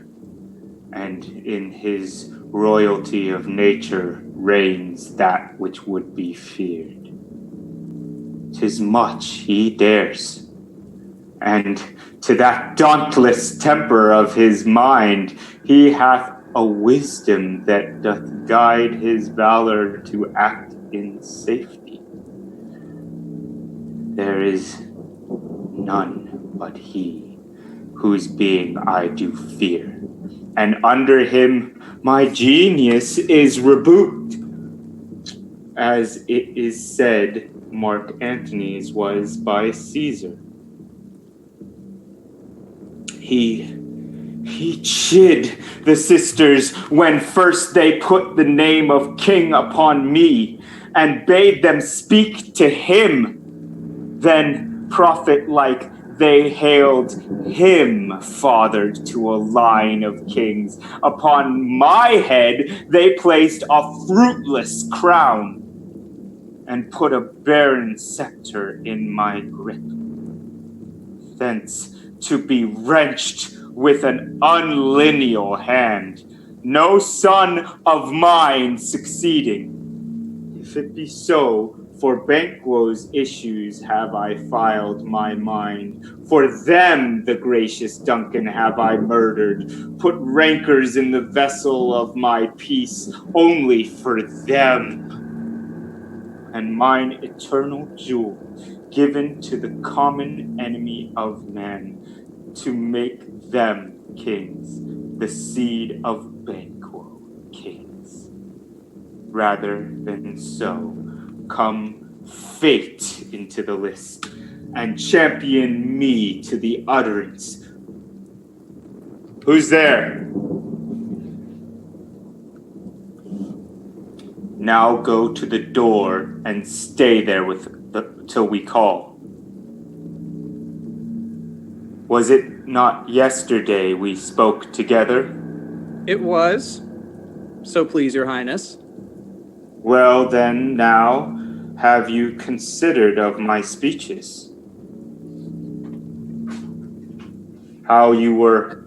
and in his royalty of nature reigns that which would be feared. 'Tis much he dares, and to that dauntless temper of his mind he hath a wisdom that doth guide his valor to act in safety. There is none but he, whose being I do fear, and under him my genius is rebuked. As it is said, Mark Antony's was by Caesar. He chid the sisters when first they put the name of king upon me, and bade them speak to him. Then, prophet-like, they hailed him father to a line of kings. Upon my head they placed a fruitless crown, and put a barren scepter in my grip. Thence to be wrenched with an unlineal hand, no son of mine succeeding. If it be so, for Banquo's issues have I filed my mind. For them, the gracious Duncan, have I murdered, put rancors in the vessel of my peace, only for them. And mine eternal jewel given to the common enemy of man, to make them kings, the seed of Banquo kings. Rather than so, come fate into the list, and champion me to the utterance. Who's there? Now go to the door and stay there till we call. Was it not yesterday we spoke together? It was. So please, Your Highness. Well then, now, have you considered of my speeches? How you were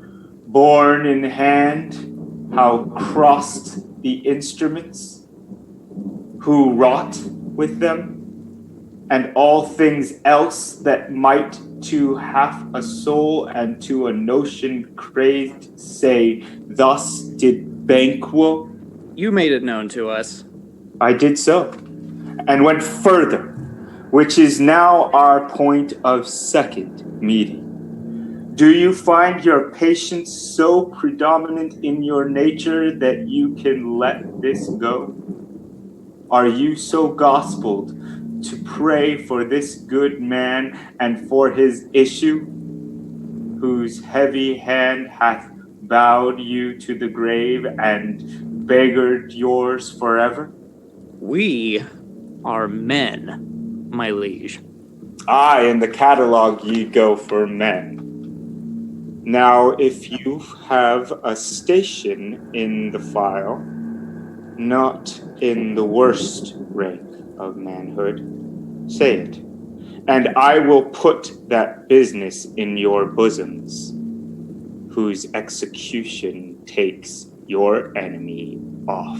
borne in hand, how crossed the instruments, who wrought with them, and all things else that might to half a soul and to a notion crazed say, thus did Banquo? You made it known to us. I did so, and went further, which is now our point of second meeting. Do you find your patience so predominant in your nature that you can let this go? Are you so gospeled to pray for this good man and for his issue, whose heavy hand hath bowed you to the grave and beggared yours forever? We are men, my liege. Aye, in the catalogue ye go for men. Now, if you have a station in the file, not in the worst rank of manhood, say it, and I will put that business in your bosoms, whose execution takes your enemy off.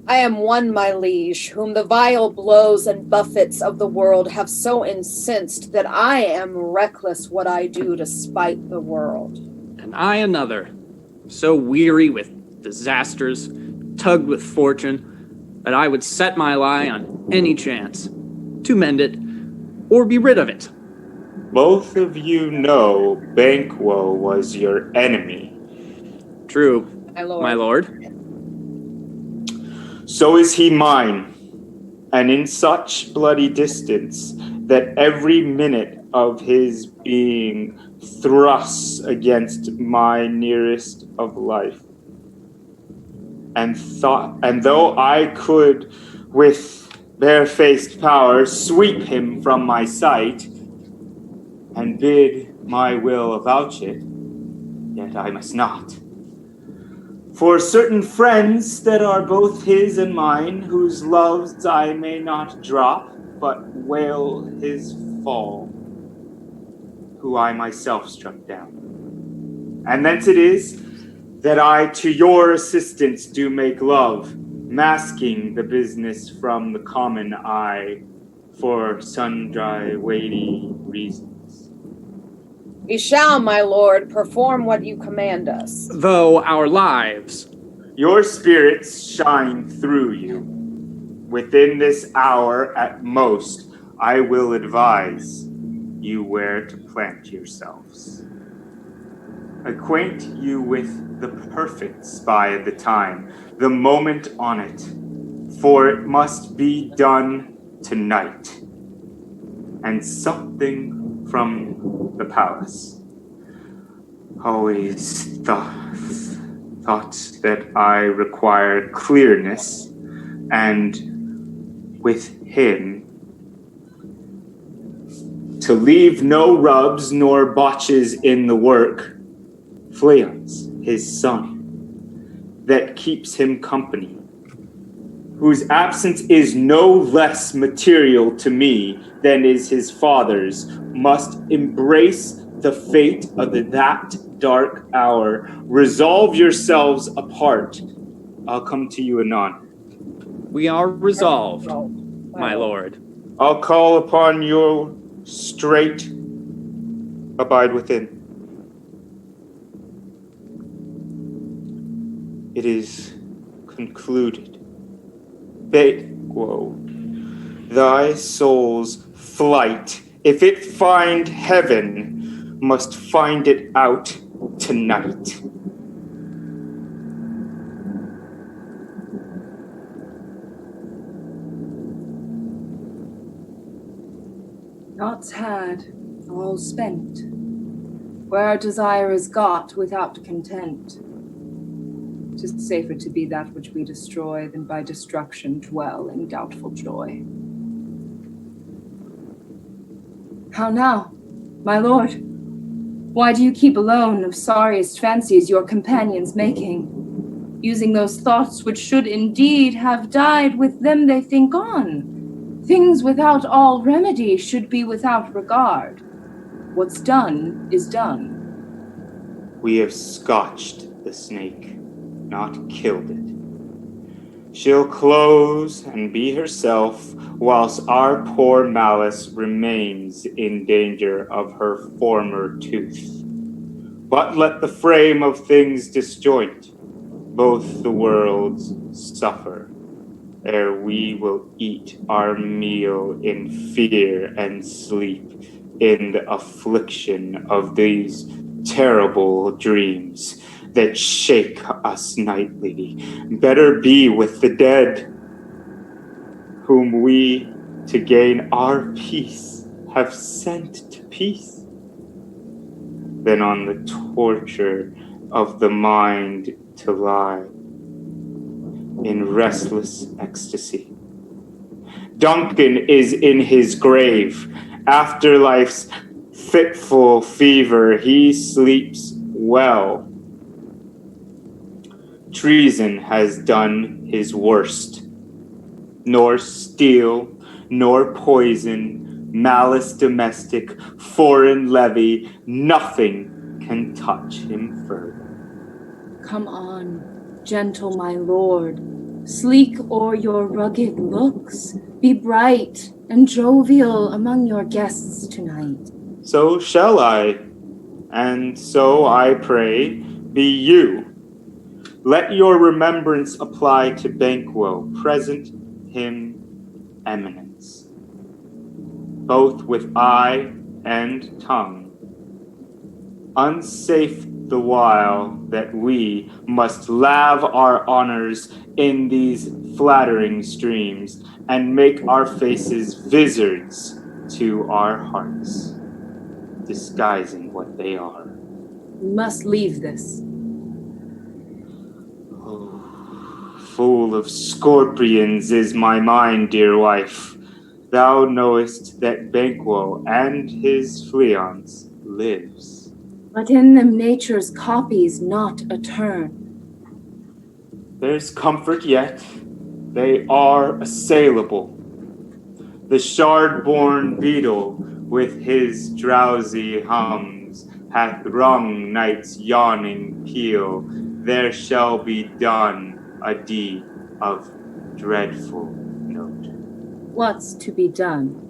I am one, my liege, whom the vile blows and buffets of the world have so incensed that I am reckless what I do to spite the world. And I another, so weary with disasters, tugged with fortune, that I would set my lie on any chance, to mend it, or be rid of it. Both of you know Banquo was your enemy. True, my lord. My lord. So is he mine, and in such bloody distance that every minute of his being thrusts against my nearest of life. and though I could with barefaced power sweep him from my sight and bid my will avouch it, yet I must not. For certain friends that are both his and mine, whose loves I may not drop, but wail his fall, who I myself struck down. And thence it is that I to your assistance do make love, masking the business from the common eye, for sundry weighty reasons. We shall, my lord, perform what you command us. Though our lives. Your spirits shine through you. Within this hour at most, I will advise you where to plant yourselves. Acquaint you with the perfect spy of the time, the moment on it, for it must be done tonight. And something from the palace. Always thought that I required clearness, and with him to leave no rubs nor botches in the work. Fleance, his son, that keeps him company, whose absence is no less material to me than is his father's, must embrace the fate of that dark hour. Resolve yourselves apart. I'll come to you anon. We are resolved, my lord. I'll call upon you straight. Abide within. It is concluded. Banquo, thy soul's flight, if it find heaven, must find it out tonight. Naught had, all spent. Where desire is got without content. 'Tis safer to be that which we destroy than by destruction dwell in doubtful joy. How now, my lord? Why do you keep alone of sorriest fancies your companions making, using those thoughts which should indeed have died with them they think on? Things without all remedy should be without regard. What's done is done. We have scotched the snake, not killed it. She'll close and be herself, whilst our poor malice remains in danger of her former tooth. But let the frame of things disjoint, both the worlds suffer, ere we will eat our meal in fear and sleep in the affliction of these terrible dreams that shake us nightly. Better be with the dead, whom we, to gain our peace, have sent to peace, than on the torture of the mind to lie in restless ecstasy. Duncan is in his grave. After life's fitful fever, he sleeps well. Treason has done his worst. Nor steel, nor poison, malice domestic, foreign levy, nothing can touch him further. Come on, gentle my lord, sleek o'er your rugged looks, be bright and jovial among your guests tonight. So shall I, and so I pray, be you. Let your remembrance apply to Banquo, present him eminence, both with eye and tongue. Unsafe the while that we must lave our honors in these flattering streams, and make our faces vizards to our hearts, disguising what they are. We must leave this. Full of scorpions is my mind, dear wife. Thou knowest that Banquo and his Fleance lives. But in them nature's copies not a turn. There's comfort yet. They are assailable. The shard-born beetle with his drowsy hums hath rung night's yawning peal. There shall be done a deed of dreadful note. What's to be done?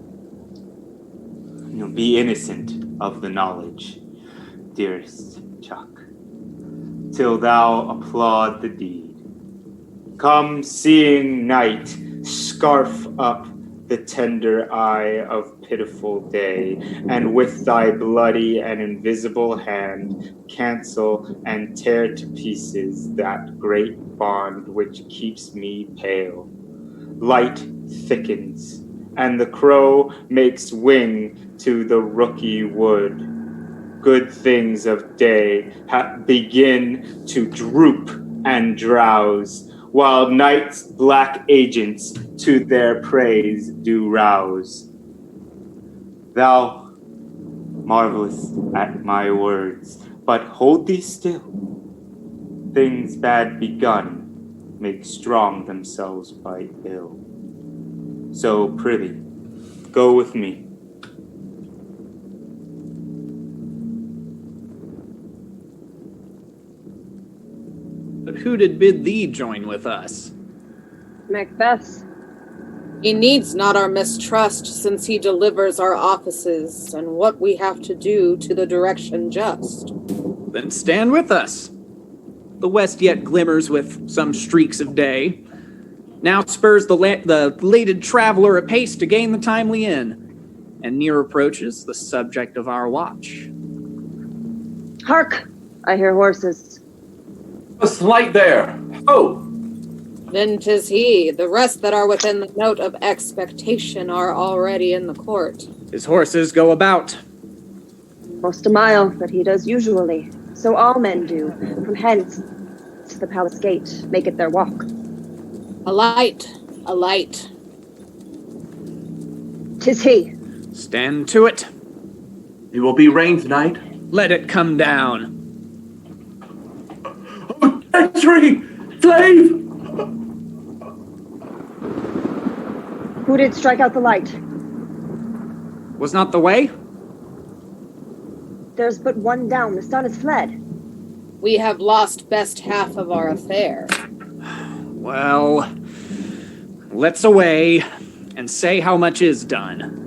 Be innocent of the knowledge, dearest Chuck, till thou applaud the deed. Come, seeing night, scarf up the tender eye of pitiful day, and with thy bloody and invisible hand cancel and tear to pieces that great bond which keeps me pale. Light thickens, and the crow makes wing to the rooky wood. Good things of day begin to droop and drowse, while night's black agents to their praise do rouse. Thou marvelest at my words, but hold thee still. Things bad begun make strong themselves by ill. So prithee, go with me. But who did bid thee join with us? Macbeth. He needs not our mistrust, since he delivers our offices and what we have to do to the direction just. Then stand with us. The west yet glimmers with some streaks of day. Now spurs the lated traveler apace to gain the timely inn, and near approaches the subject of our watch. Hark! I hear horses. A light there. Oh! Then 'tis he. The rest that are within the note of expectation are already in the court. His horses go about. Most a mile that he does usually. So all men do. From hence to the palace gate, make it their walk. A light, a light. 'Tis he. Stand to it. It will be rain tonight. Let it come down. Treachery! Slave! Who did strike out the light? Was not the way? There's but one down. The sun has fled. We have lost best half of our affair. Well, let's away and say how much is done.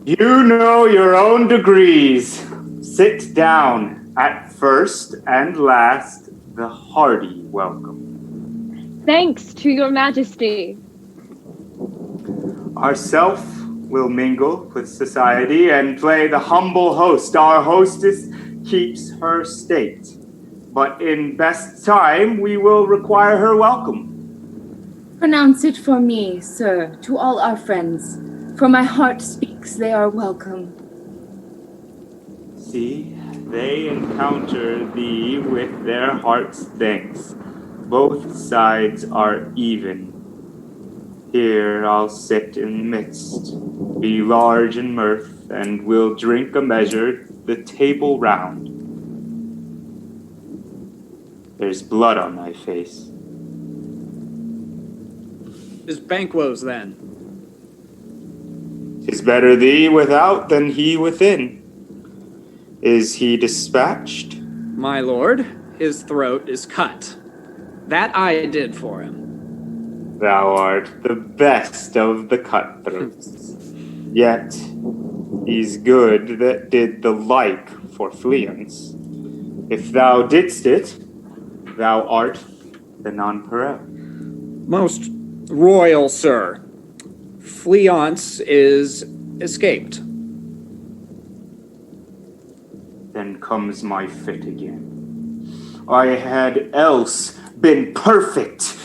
You know your own degrees. Sit down. At first and last, the hearty welcome. Thanks to your majesty. Ourself will mingle with society and play the humble host. Our hostess keeps her state, but in best time we will require her welcome. Pronounce it for me, sir, to all our friends. For my heart speaks, they are welcome. See, they encounter thee with their heart's thanks. Both sides are even. Here I'll sit in the midst, be large in mirth, and we'll drink a measure the table round. There's blood on thy face. Is Banquo's then? 'Tis better thee without than he within. Is he dispatched? My lord, his throat is cut. That I did for him. Thou art the best of the cutthroats. Yet he's good that did the like for Fleance. If thou didst it, thou art the nonpareil. Most royal sir, Fleance is escaped. Then comes my fit again. I had else been perfect,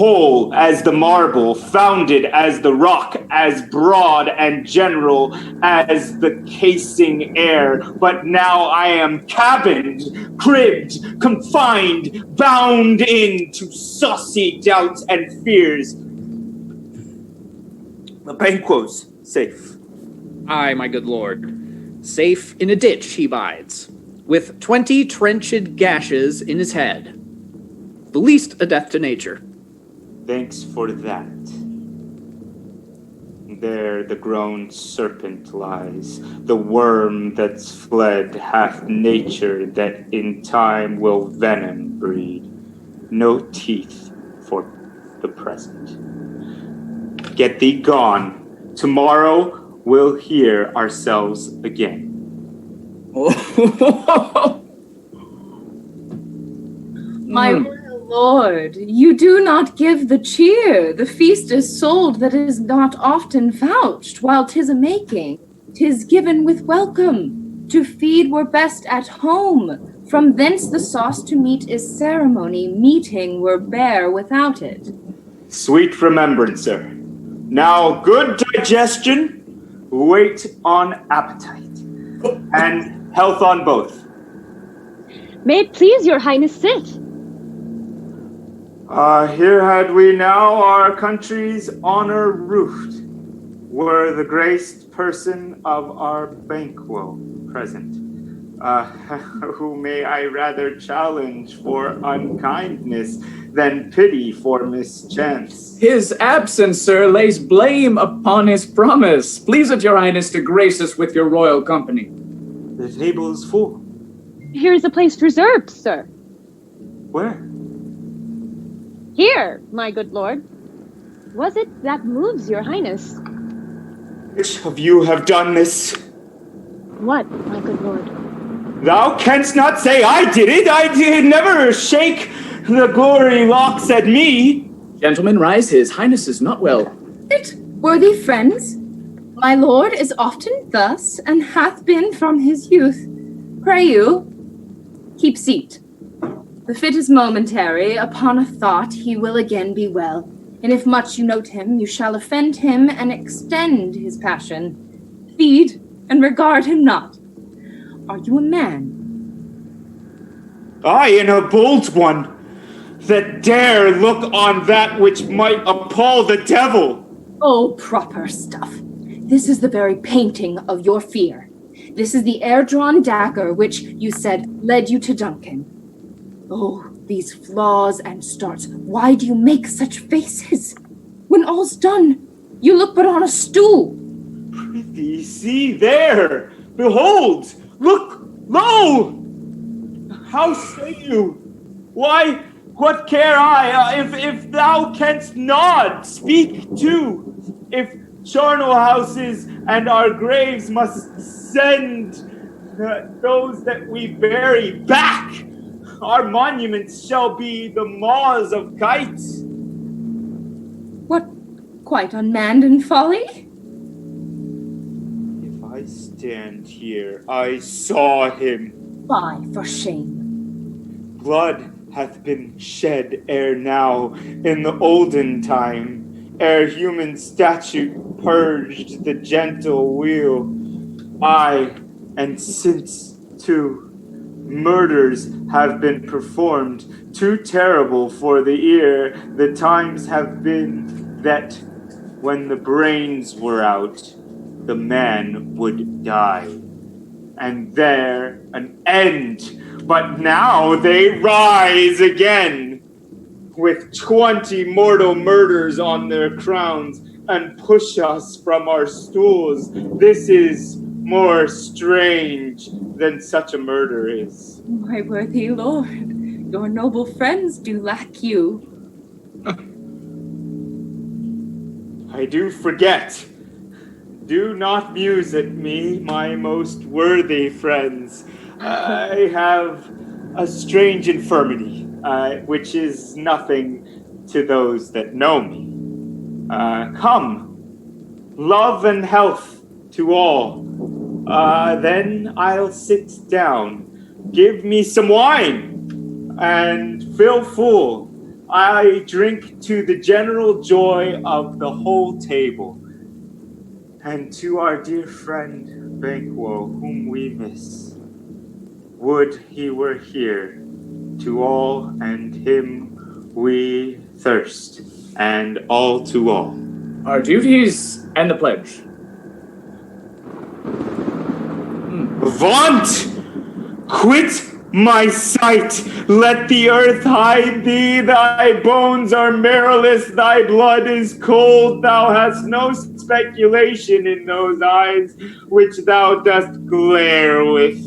whole as the marble, founded as the rock, as broad and general as the casing air. But now I am cabined, cribbed, confined, bound into saucy doubts and fears. The Banquo's safe. Aye, my good lord. Safe in a ditch he bides, with 20 trenched gashes in his head. The least a death to nature. Thanks for that. There the grown serpent lies, the worm that's fled hath nature that in time will venom breed. No teeth for the present. Get thee gone. Tomorrow we'll hear ourselves again. My royal lord, you do not give the cheer. The feast is sold that is not often vouched, while 'tis a making. 'Tis given with welcome. To feed were best at home. From thence the sauce to meat is ceremony. Meeting were bare without it. Sweet remembrancer. Now good digestion, wait on appetite, and health on both. May it please your highness sit. Here had we now our country's honor roofed, were the graced person of our Banquo present. Who may I rather challenge for unkindness than pity for mischance? His absence, sir, lays blame upon his promise. Please it your highness to grace us with your royal company. The table is full. Here is a place reserved, sir. Where? Here, my good lord. Was it that moves your highness? Which of you have done this? What, my good lord? Thou canst not say I did it. I did never shake the glory locks at me. Gentlemen, rise. His highness is not well. It, worthy friends, my lord is often thus, and hath been from his youth. Pray you, keep seat. The fit is momentary. Upon a thought he will again be well. And if much you note him, you shall offend him and extend his passion. Feed and regard him not. Are you a man? I, and a bold one, that dare look on that which might appall the devil. Oh, proper stuff. This is the very painting of your fear. This is the air-drawn dagger which, you said, led you to Duncan. Oh, these flaws and starts. Why do you make such faces? When all's done, you look but on a stool. Prithee, see there. Behold. Look, lo! How say you? Why, what care I? If thou canst nod, speak too. If charnel houses and our graves must send those that we bury back, our monuments shall be the maws of kites. What, quite unmanned in folly? I stand here, I saw him. Fie, for shame. Blood hath been shed ere now, in the olden time, ere human statute purged the gentle wheel. Aye, and since, too, murders have been performed, too terrible for the ear. The times have been that when the brains were out, the man would die, and there an end. But now they rise again, with 20 mortal murders on their crowns, and push us from our stools. This is more strange than such a murder is. My worthy lord, your noble friends do lack you. I do forget. Do not muse at me, my most worthy friends. I have a strange infirmity, which is nothing to those that know me. Come, love and health to all. Then I'll sit down. Give me some wine, and fill full. I drink to the general joy of the whole table, and to our dear friend Banquo, whom we miss. Would he were here, to all and him we thirst, and all to all. Our duties and the pledge. Vaunt! Quit my sight! Let the earth hide thee! Thy bones are marrowless, thy blood is cold. Thou hast no speculation in those eyes which thou dost glare with.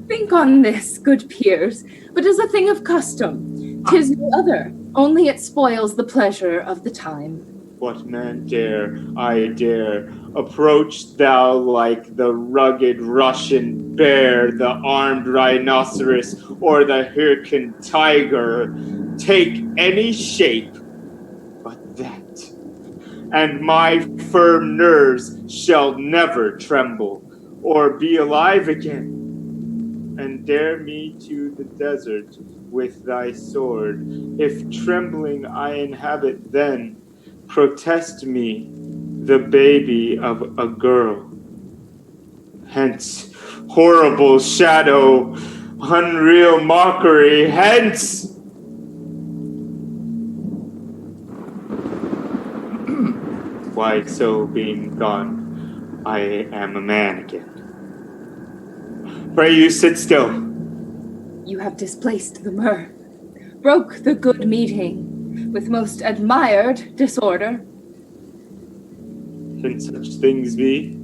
Think on this, good peers, but as a thing of custom. 'Tis no other, only it spoils the pleasure of the time. What man dare, I dare, approach thou like the rugged Russian bear, the armed rhinoceros, or the Hyrcan tiger, take any shape but that, and my firm nerves shall never tremble, or be alive again. And dare me to the desert with thy sword, if trembling I inhabit then, protest me, the baby of a girl. Hence, horrible shadow, unreal mockery, hence! Why, so being gone, I am a man again. Pray you sit still. You have displaced the mirth, broke the good meeting, with most admired disorder. Can such things be,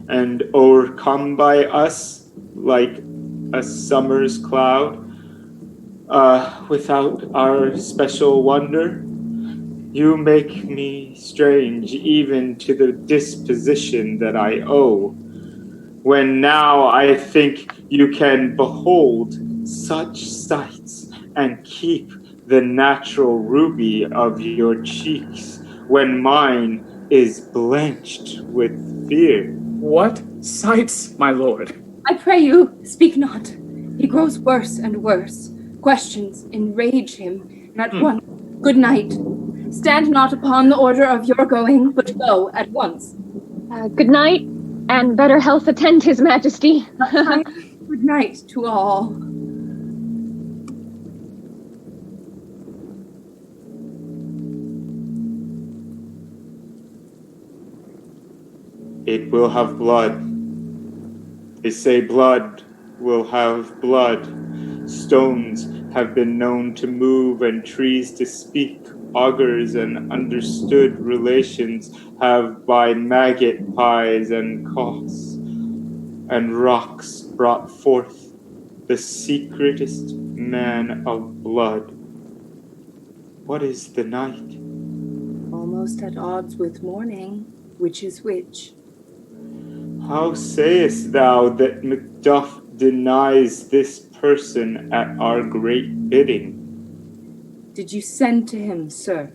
and overcome by us like a summer's cloud, without our special wonder? You make me strange even to the disposition that I owe, when now I think you can behold such sights and keep the natural ruby of your cheeks, when mine is blanched with fear. What sights, my lord? I pray you, speak not. He grows worse and worse. Questions enrage him, and at once, good night. Stand not upon the order of your going, but go at once. Good night, and better health attend his majesty. Good night to all. It will have blood. They say blood will have blood. Stones have been known to move and trees to speak. Augurs and understood relations have by maggot pies and coughs and rocks brought forth the secretest man of blood. What is the night? Almost at odds with morning, which is which? How sayest thou that Macduff denies this person at our great bidding? Did you send to him, sir?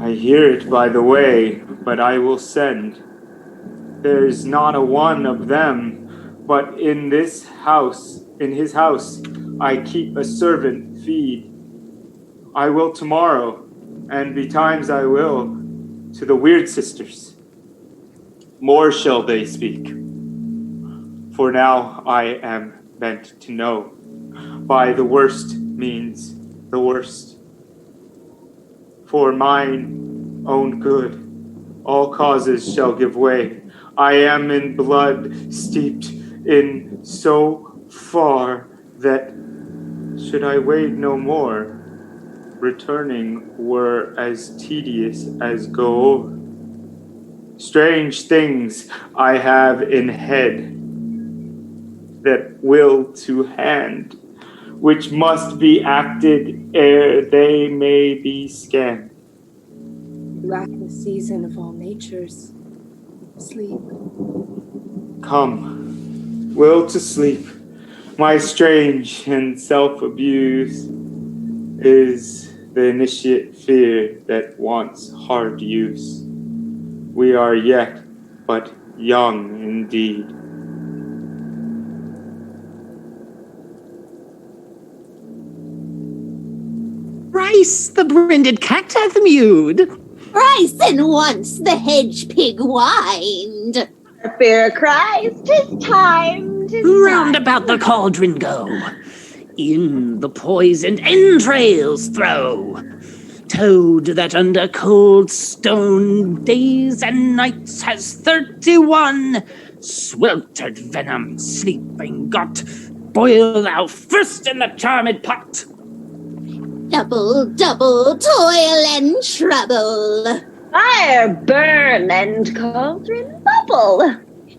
I hear it by the way, but I will send. There's not a one of them, but in his house, I keep a servant feed. I will tomorrow, and betimes I will, to the Weird Sisters. More shall they speak. For now I am bent to know, by the worst means the worst. For mine own good, all causes shall give way. I am in blood steeped in so far that, should I wade no more, returning were as tedious as go over. Strange things I have in head that will to hand, which must be acted ere they may be scanned. You lack the season of all natures. Sleep. Come, will to sleep. My strange and self-abuse is the initiate fear that wants hard use. We are yet but young indeed. Thrice the brinded cat hath mewed. Thrice and once the hedge pig whined. Fear cries, 'tis time, 'tis Round time. about the cauldron go, in the poisoned entrails throw. Toad that under cold stone days and nights has 31 sweltered venom sleeping got. Boil thou first in the charmed pot. Double, double toil and trouble. Fire burn and cauldron bubble.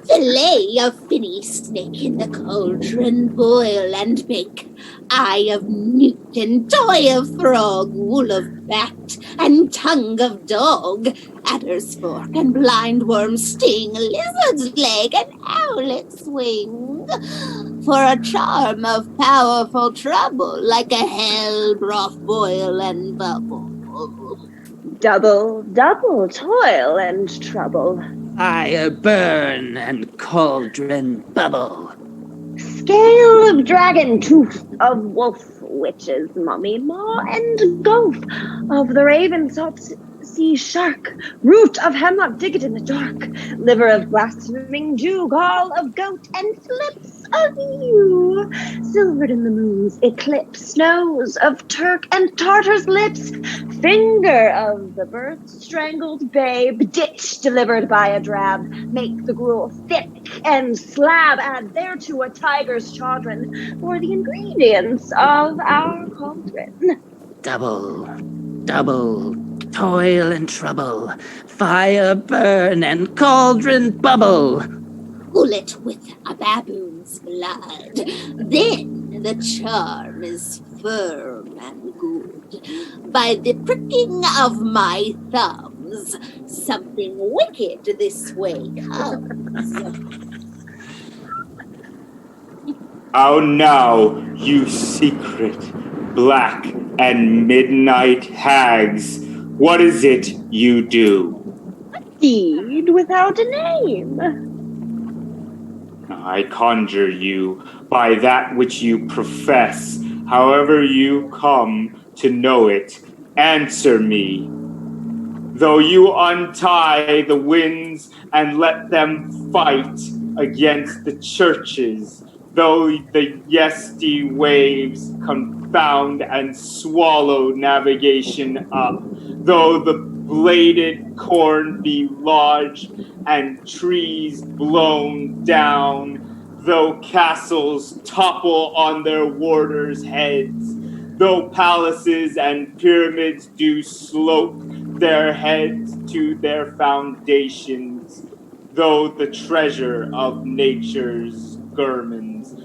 Fillet of finny snake in the cauldron boil and bake. Eye of newt and toy of frog, wool of bat and tongue of dog, adder's fork and blindworm sting, lizard's leg and owlet's wing. For a charm of powerful trouble, like a hell broth boil and bubble. Double, double toil and trouble. Fire burn and cauldron bubble. Scale of dragon, tooth of wolf, witch's mummy, maw and gulf of the raven salt sea shark, root of hemlock, dig it in the dark, liver of blaspheming Jew, gall of goat, and slips of yew, silvered in the moon's eclipse, nose of Turk and Tartar's lips, finger of the birth strangled babe, ditch delivered by a drab, make the gruel thick and slab, add thereto a tiger's chaudron for the ingredients of our cauldron. Double, double, toil and trouble, fire burn and cauldron bubble. Cool it with a baboon's blood. Then the charm is firm and good. By the pricking of my thumbs, something wicked this way comes. How now, you secret, black and midnight hags, what is it you do? Deed without a name. I conjure you by that which you profess, however you come to know it, answer me. Though you untie the winds and let them fight against the churches, though the yesty waves confound and swallow navigation up, though the bladed corn be lodged and trees blown down, though castles topple on their warders' heads, though palaces and pyramids do slope their heads to their foundations, though the treasure of nature's germans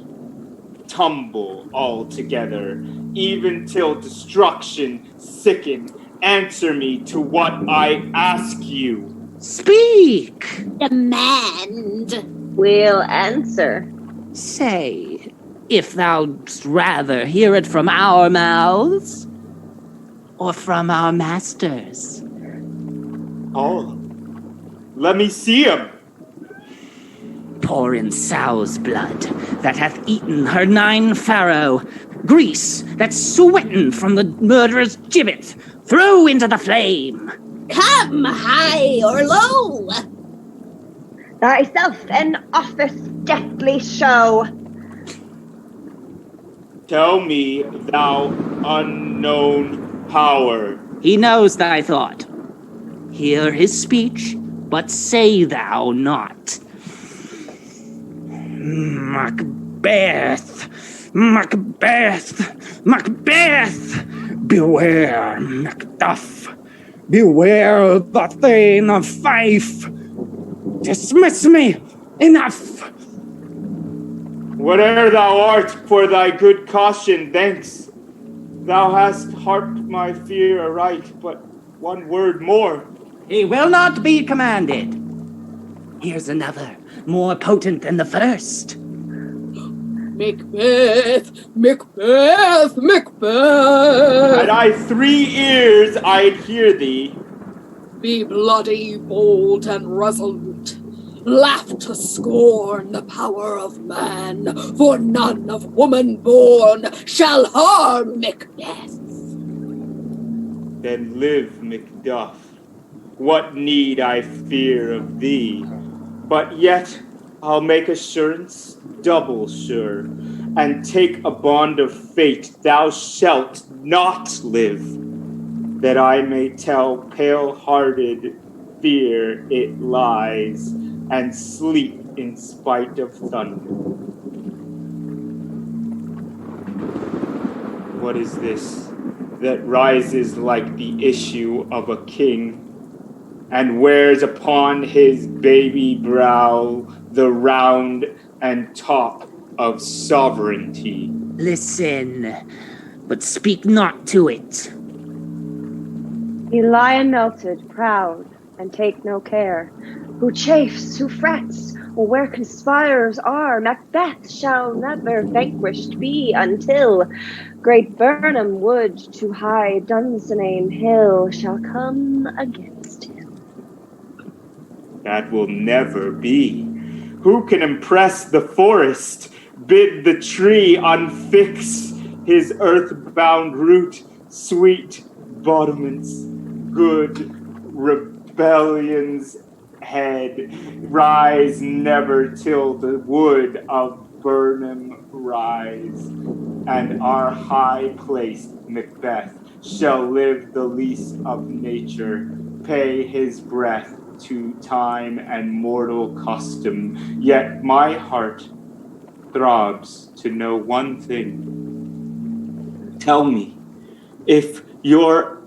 tumble all together, even till destruction sicken, answer me to what I ask you. Speak! Demand. We'll answer. Say, if thou'dst rather hear it from our mouths, or from our masters. Oh, let me see him. Pour in sow's blood that hath eaten her 9 farrow, grease that's sweaten from the murderer's gibbet, throw into the flame. Come high or low. Thyself an office deftly show. Tell me, thou unknown power. He knows thy thought. Hear his speech, but say thou not. Macbeth! Macbeth! Macbeth! Beware, Macduff! Beware the Thane of Fife! Dismiss me! Enough! Whate'er thou art, for thy good caution, thanks. Thou hast harped my fear aright, but one word more. He will not be commanded. Here's another, more potent than the first. Macbeth! Macbeth! Macbeth! Had I 3 ears, I'd hear thee. Be bloody, bold, and resolute. Laugh to scorn the power of man, for none of woman born shall harm Macbeth. Then live, Macduff. What need I fear of thee? But yet I'll make assurance double sure, and take a bond of fate thou shalt not live, that I may tell pale-hearted fear it lies, and sleep in spite of thunder. What is this that rises like the issue of a king, and wears upon his baby brow the round and top of sovereignty? Listen, but speak not to it. He lie unmelted, proud, and take no care. Who chafes, who frets, or where conspirers are, Macbeth shall never vanquished be until great Birnam wood to high Dunsinane hill shall come against him. That will never be. Who can impress the forest, bid the tree unfix his earth-bound root, sweet bottomance, good rebellion's head, rise never till the wood of Birnam rise, and our high-placed Macbeth shall live the lease of nature, pay his breath to time and mortal custom. Yet my heart throbs to know one thing. Tell me, if your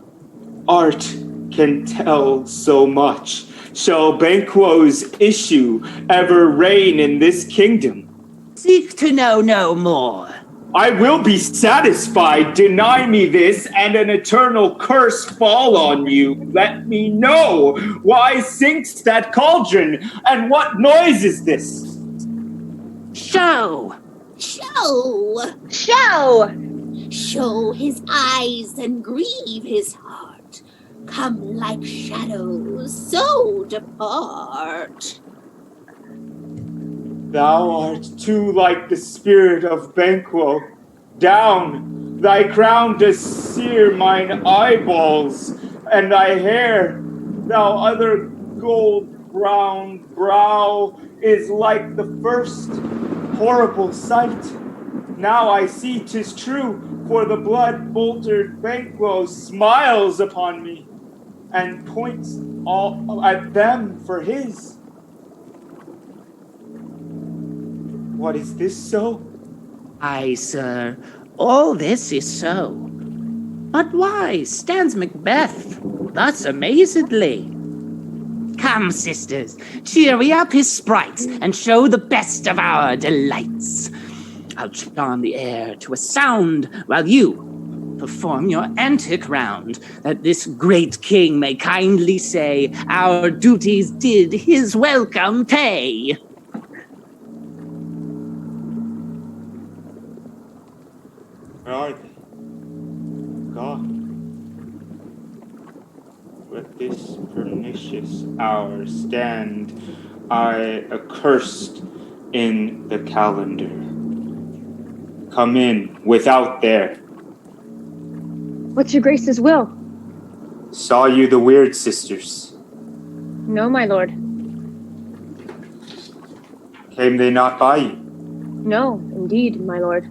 art can tell so much, shall Banquo's issue ever reign in this kingdom? Seek to know no more. I will be satisfied. Deny me this, and an eternal curse fall on you. Let me know. Why sinks that cauldron, and what noise is this? Show! Show! Show! Show his eyes and grieve his heart. Come like shadows, so depart. Thou art too like the spirit of Banquo. Down, thy crown does sear mine eyeballs, and thy hair, thou other gold-brown brow, is like the first horrible sight. Now I see 'tis true, for the blood-boltered Banquo smiles upon me, and points all at them for his. What is this so? Aye, sir, all this is so. But why stands Macbeth thus amazedly? Come, sisters, cheer we up his sprites and show the best of our delights. I'll charm the air to a sound while you perform your antic round, that this great king may kindly say our duties did his welcome pay. Where are they? God, let this pernicious hour stand I accursed in the calendar. Come in without there. What's your grace's will? Saw you the Weird Sisters? No, my lord. Came they not by you? No, indeed, my lord.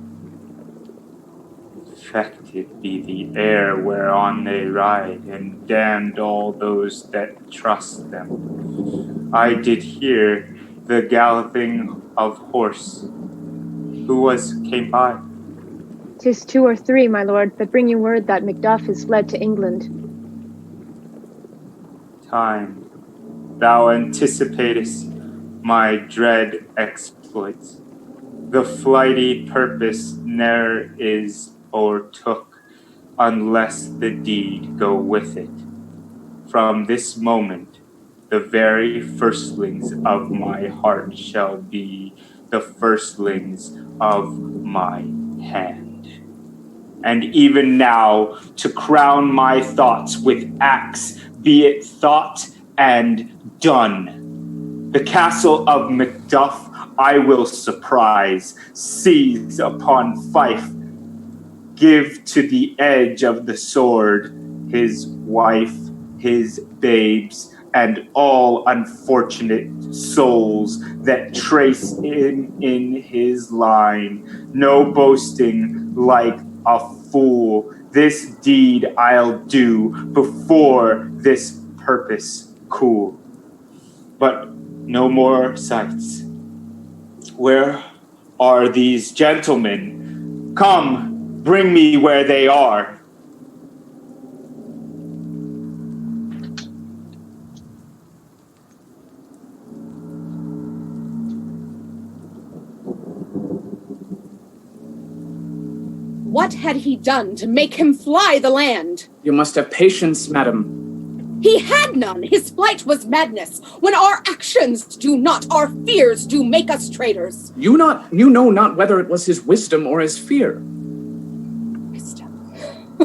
Infected be the air whereon they ride, and damned all those that trust them. I did hear the galloping of horse. Who came by? 'Tis 2 or 3, my lord, that bring you word that Macduff is fled to England. Time, thou anticipatest my dread exploits. The flighty purpose ne'er is o'ertook, unless the deed go with it. From this moment, the very firstlings of my heart shall be the firstlings of my hand. And even now, to crown my thoughts with axe, be it thought and done. The castle of Macduff I will surprise, seize upon fife, give to the edge of the sword, his wife, his babes, and all unfortunate souls that trace in his line. No boasting like a fool. This deed I'll do before this purpose cool. But no more sights. Where are these gentlemen? Come, bring me where they are. What had he done to make him fly the land? You must have patience, madam. He had none. His flight was madness. When our actions do not, our fears do make us traitors. You know not whether it was his wisdom or his fear. Wisdom.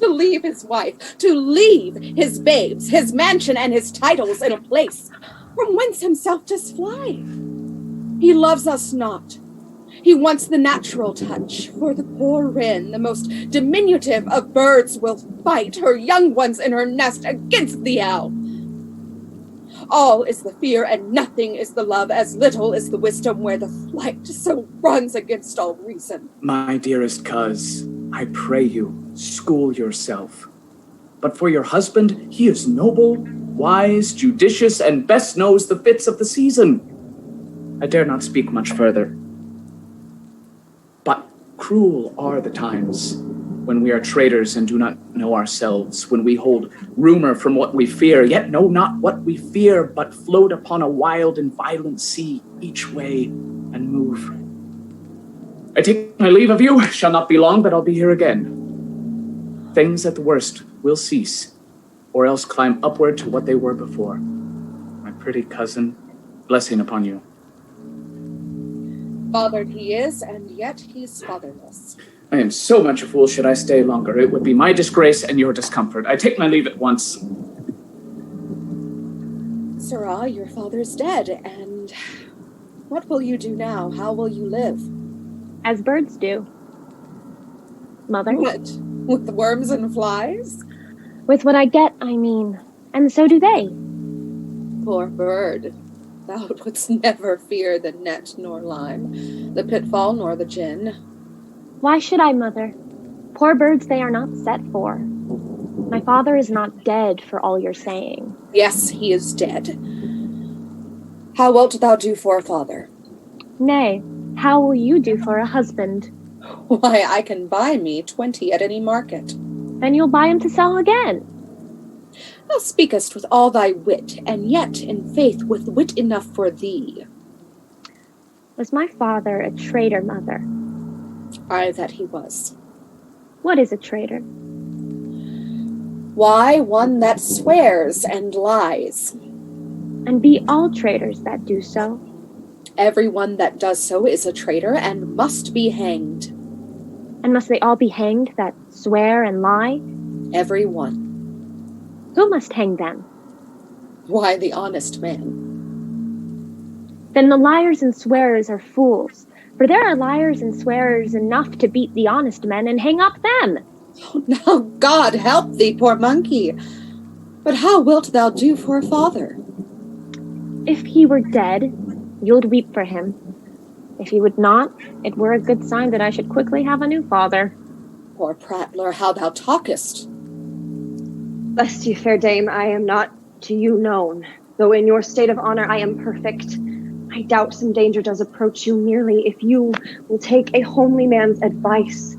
To leave his wife, to leave his babes, his mansion and his titles in a place from whence himself does fly. He loves us not. He wants the natural touch, for the poor wren, the most diminutive of birds, will fight her young ones in her nest against the owl. All is the fear and nothing is the love, as little is the wisdom where the flight so runs against all reason. My dearest coz, I pray you, school yourself. But for your husband, he is noble, wise, judicious, and best knows the fits of the season. I dare not speak much further. But cruel are the times when we are traitors and do not know ourselves, when we hold rumor from what we fear, yet know not what we fear, but float upon a wild and violent sea each way and move. I take my leave of you, shall not be long, but I'll be here again. Things at the worst will cease, or else climb upward to what they were before. My pretty cousin, blessing upon you. Fathered he is, and yet he's fatherless. I am so much a fool should I stay longer. It would be my disgrace and your discomfort. I take my leave at once. Sirrah, your father's dead, and what will you do now? How will you live? As birds do. Mother? What? With worms and flies? With what I get, I mean. And so do they. Poor bird. Thou wouldst never fear the net nor lime, the pitfall nor the gin. Why should I, Mother? Poor birds they are not set for. My father is not dead, for all you're saying. Yes, he is dead. How wilt thou do for a father? Nay, how will you do for a husband? Why, I can buy me 20 at any market. Then you'll buy him to sell again. Thou speakest with all thy wit, and yet, in faith, with wit enough for thee. Was my father a traitor, Mother? Aye, that he was. What is a traitor? Why, one that swears and lies. And be all traitors that do so? Every one that does so is a traitor and must be hanged. And must they all be hanged that swear and lie? Every one. Who must hang them? Why, the honest man. Then the liars and swearers are fools, for there are liars and swearers enough to beat the honest men and hang up them. Oh, now God help thee, poor monkey. But how wilt thou do for a father? If he were dead, you'd weep for him. If he would not, it were a good sign that I should quickly have a new father. Poor prattler, how thou talkest. Bless you, fair dame, I am not to you known, though in your state of honor I am perfect. I doubt some danger does approach you nearly if you will take a homely man's advice.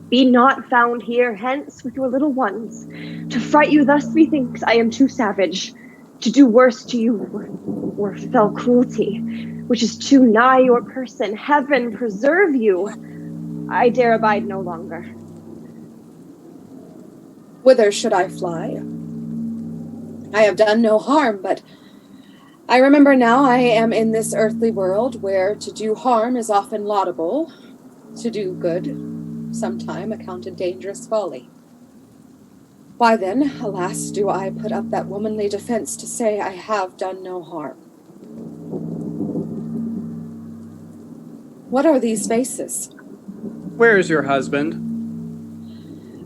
Be not found here, hence with your little ones. To fright you thus, methinks I am too savage. To do worse to you were fell cruelty, which is too nigh your person. Heaven preserve you. I dare abide no longer. Whither should I fly? I have done no harm, but I remember now I am in this earthly world where to do harm is often laudable, to do good, sometime accounted dangerous folly. Why then, alas, do I put up that womanly defense to say I have done no harm? What are these faces? Where is your husband?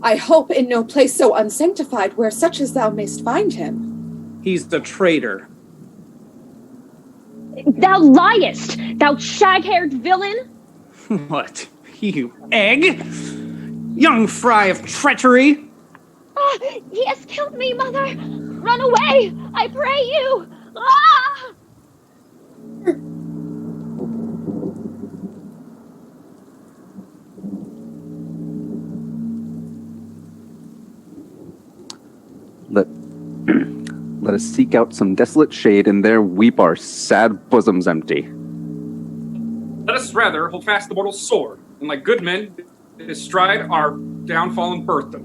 I hope in no place so unsanctified where such as thou mayst find him. He's the traitor. Thou liest, thou shag-haired villain! What? You egg? Young fry of treachery? Ah, he has killed me, mother! Run away, I pray you! Ah! Let us seek out some desolate shade, and there weep our sad bosoms empty. Let us rather hold fast the mortal sword, and like good men, bestride our downfall and birth them.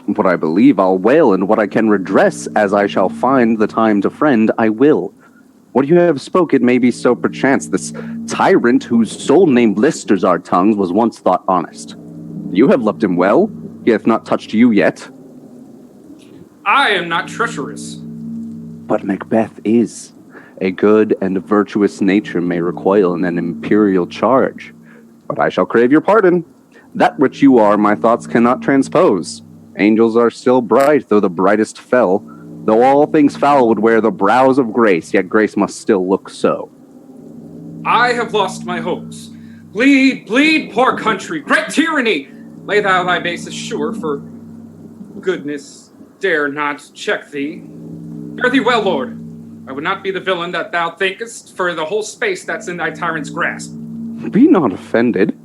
What I believe I'll wail, and what I can redress, as I shall find the time to friend, I will. What you have spoken may be so perchance. This tyrant whose sole name blisters our tongues was once thought honest. You have loved him well. He hath not touched you yet. I am not treacherous. But Macbeth is. A good and virtuous nature may recoil in an imperial charge. But I shall crave your pardon. That which you are, my thoughts cannot transpose. Angels are still bright, though the brightest fell. Though all things foul would wear the brows of grace, yet grace must still look so. I have lost my hopes. Bleed, bleed, poor country, great tyranny! Lay thou thy basis sure, for goodness dare not check thee. Fare thee well, lord. I would not be the villain that thou thinkest for the whole space that's in thy tyrant's grasp. Be not offended.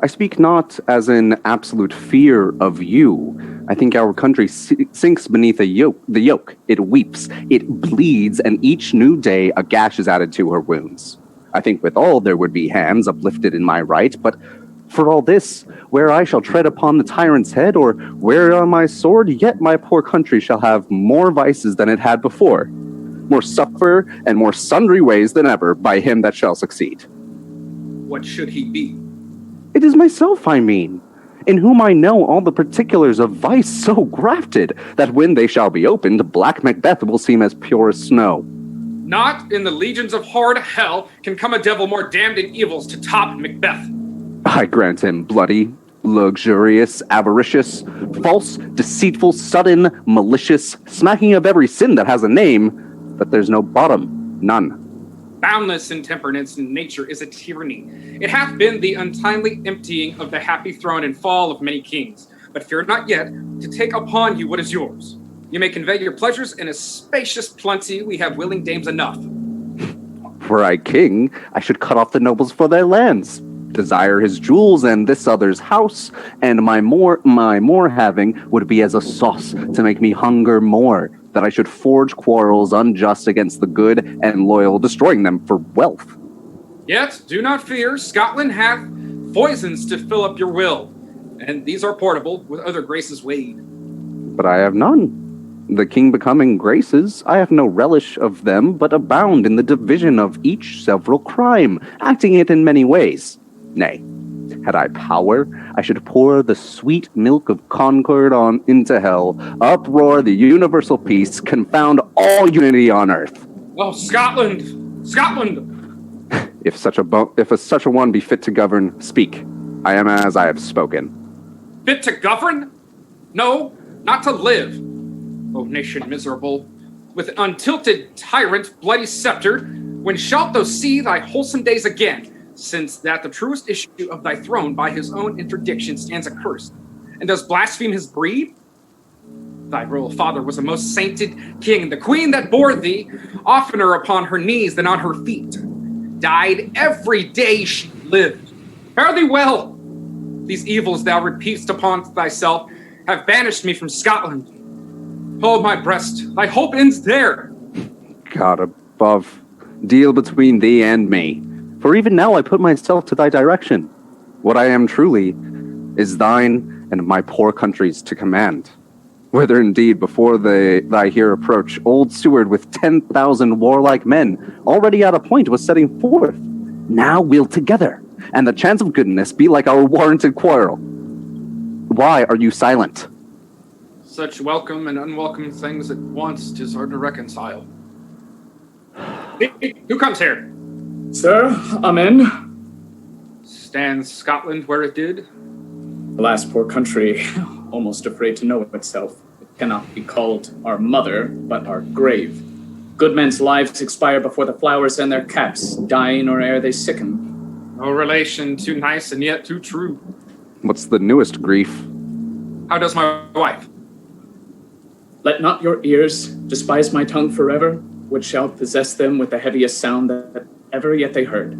I speak not as in absolute fear of you. I think our country sinks beneath the yoke. It weeps, it bleeds, and each new day a gash is added to her wounds. I think withal there would be hands uplifted in my right, but for all this, where I shall tread upon the tyrant's head, or wear on my sword, yet my poor country shall have more vices than it had before, more suffer, and more sundry ways than ever by him that shall succeed. What should he be? It is myself, I mean, in whom I know all the particulars of vice so grafted, that when they shall be opened, black Macbeth will seem as pure as snow. Not in the legions of horrid hell can come a devil more damned in evils to top Macbeth. I grant him bloody, luxurious, avaricious, false, deceitful, sudden, malicious, smacking of every sin that has a name, but there's no bottom, none. Boundless intemperance in nature is a tyranny. It hath been the untimely emptying of the happy throne and fall of many kings. But fear not yet to take upon you what is yours. You may convey your pleasures in a spacious plenty. We have willing dames enough. Were I king, I should cut off the nobles for their lands, desire his jewels and this other's house, and my more having would be as a sauce to make me hunger more, that I should forge quarrels unjust against the good and loyal, destroying them for wealth. Yet, do not fear, Scotland hath poisons to fill up your will, and these are portable, with other graces weighed. But I have none. The king becoming graces, I have no relish of them, but abound in the division of each several crime, acting it in many ways. Nay, had I power, I should pour the sweet milk of concord on into hell, uproar the universal peace, confound all unity on earth. Oh, Scotland! Scotland! If such a one be fit to govern, speak. I am as I have spoken. Fit to govern? No, not to live. O nation miserable, with an untilted tyrant, bloody scepter, when shalt thou see thy wholesome days again? Since that the truest issue of thy throne by his own interdiction stands accursed, and does blaspheme his breed? Thy royal father was a most sainted king, the queen that bore thee, oftener upon her knees than on her feet, died every day she lived. Fare thee well! These evils thou repeatest upon thyself have banished me from Scotland. Hold my breast, thy hope ends there. God above, deal between thee and me. For even now I put myself to thy direction. What I am truly is thine and my poor country's to command. Whether indeed before thy here approach, old Seward with 10,000 warlike men, already at a point was setting forth. Now we'll together, and the chance of goodness be like our warranted quarrel. Why are you silent? Such welcome and unwelcome things at once 'tis hard to reconcile. Hey, who comes here? Sir, I'm in. Stands Scotland where it did? Alas, poor country, almost afraid to know itself. It cannot be called our mother, but our grave. Good men's lives expire before the flowers and their caps, dying or ere they sicken. No relation too nice and yet too true. What's the newest grief? How does my wife? Let not your ears despise my tongue forever, which shall possess them with the heaviest sound that ever yet they heard.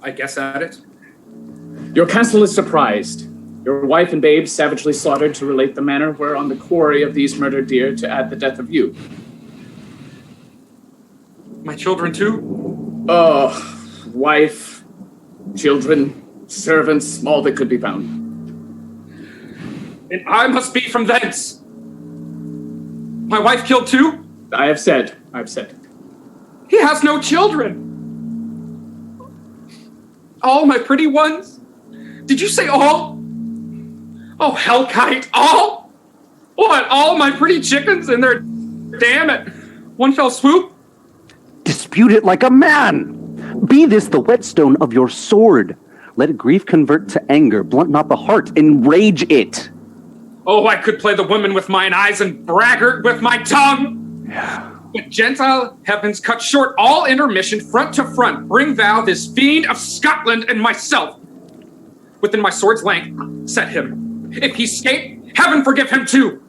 I guess at it. Your castle is surprised. Your wife and babes savagely slaughtered to relate the manner whereon the quarry of these murdered deer to add the death of you. My children too? Oh, wife, children, servants, all that could be found. And I must be from thence. My wife killed too? I have said. He has no children. All my pretty ones? Did you say all? Oh, hellkite, all? What, all my pretty chickens and their damn it, one fell swoop? Dispute it like a man. Be this the whetstone of your sword. Let grief convert to anger, blunt not the heart, enrage it. Oh, I could play the woman with mine eyes and braggart with my tongue. But Gentile heavens, cut short all intermission, front to front. Bring thou this fiend of Scotland and myself. Within my sword's length, set him. If he escape, heaven forgive him too.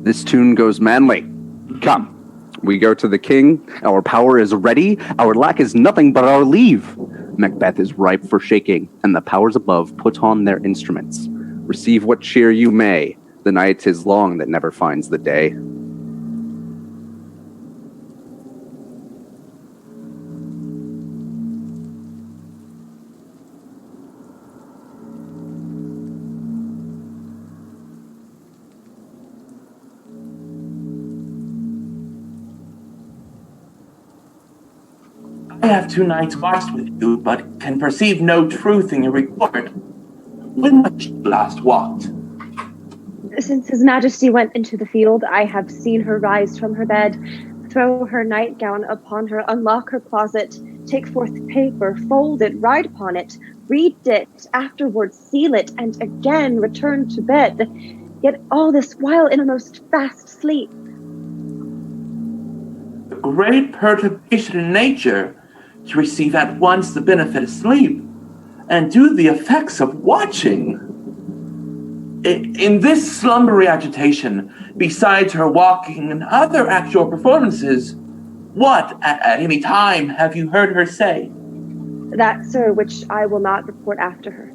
This tune goes manly. Come, we go to the king. Our power is ready. Our lack is nothing but our leave. Macbeth is ripe for shaking, and the powers above put on their instruments. Receive what cheer you may. The night is long that never finds the day. I have 2 nights watched with you, but can perceive no truth in your report. When was you last walked? Since His Majesty went into the field, I have seen her rise from her bed, throw her nightgown upon her, unlock her closet, take forth paper, fold it, write upon it, read it, afterwards seal it, and again return to bed. Yet all this while in a most fast sleep. The great perturbation in nature to receive at once the benefit of sleep and do the effects of watching. In this slumbery agitation, besides her walking and other actual performances, what at any time have you heard her say? That, sir, which I will not report after her.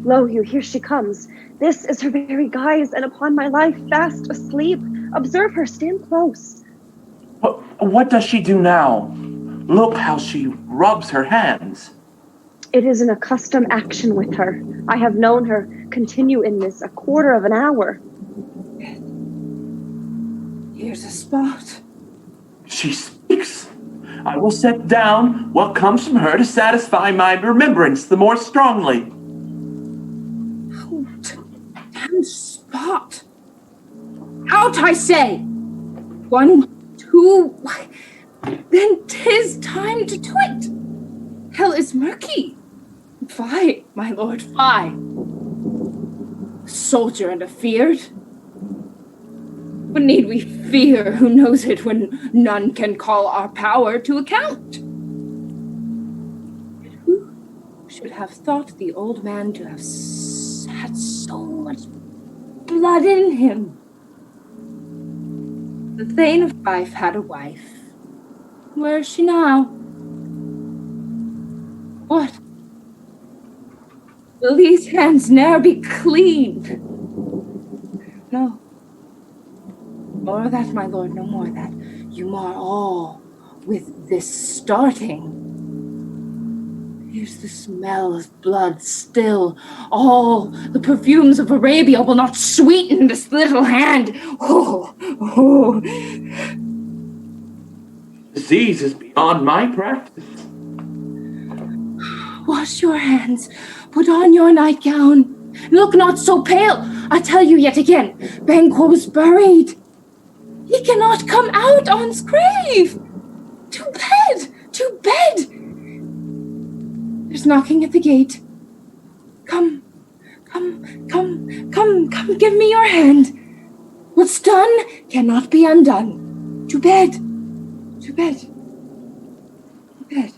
Lo you, here she comes. This is her very guise, and upon my life, fast asleep. Observe her, stand close. What does she do now? Look how she rubs her hands. It is an accustomed action with her. I have known her continue in this a quarter of an hour. Here's a spot. She speaks. I will set down what comes from her to satisfy my remembrance the more strongly. Damn spot. Out, I say! 1, 2, then 'tis time to do it. Hell is murky. Fie, my lord, fie. A soldier and afeard. What need we fear? Who knows it when none can call our power to account? Yet who should have thought the old man to have had so much blood in him? The Thane of Fife had a wife. Where is she now? What? Will these hands ne'er be cleaned? No. More of that, my lord, no more of that. You mar all with this starting. Here's the smell of blood still. All the perfumes of Arabia will not sweeten this little hand. Oh, oh. Disease is beyond my practice. Wash your hands. Put on your nightgown. Look not so pale. I tell you yet again, Banquo's buried. He cannot come out on's grave. To bed, To bed! There's knocking at the gate. Come, give me your hand. What's done cannot be undone. To bed. To bed. To bed.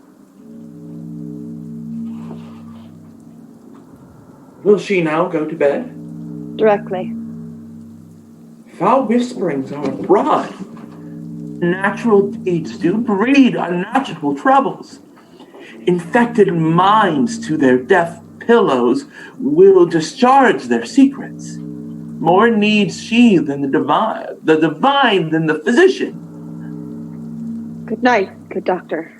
Will she now go to bed? Directly. Foul whisperings are abroad. Natural deeds do breed unnatural troubles. Infected minds to their deaf pillows will discharge their secrets. More needs she than the divine than the physician. Good night, good doctor.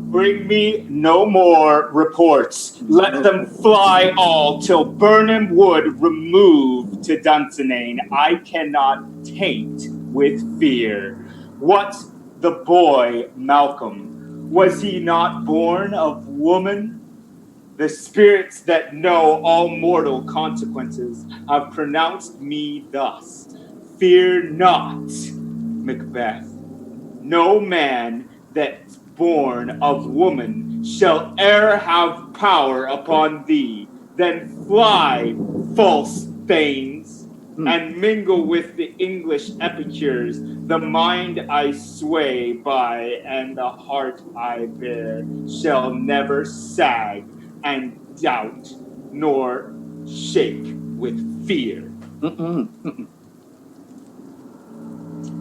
Bring me no more reports. Let them fly all till Burnham Wood remove to Dunsinane. I cannot taint with fear. What the boy Malcolm? Was he not born of woman? The spirits that know all mortal consequences have pronounced me thus. Fear not, Macbeth. No man that's born of woman shall e'er have power upon thee. Then fly, false thanes, and mingle with the English epicures. The mind I sway by and the heart I bear shall never sag and doubt nor shake with fear.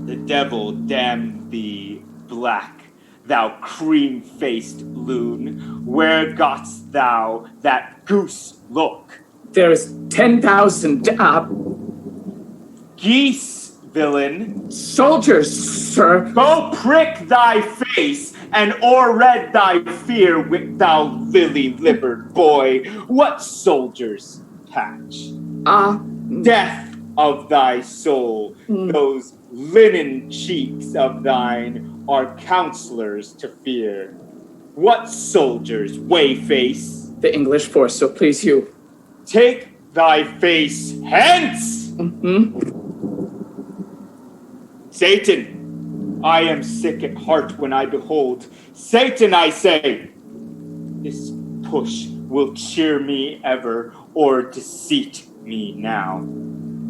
The devil damn thee, black, thou cream-faced loon. Where gotst thou that goose look? There's 10,000 geese, villain. Soldiers, sir. Go prick thy face and o'erread thy fear, thou lily-livered boy. What soldiers, Patch? Death of thy soul. Those linen cheeks of thine are counselors to fear. What soldiers, Wayface? The English force, so please you. Take thy face hence! Satan, I am sick at heart when I behold. Satan, I say, this push will cheer me ever, or deceit me now.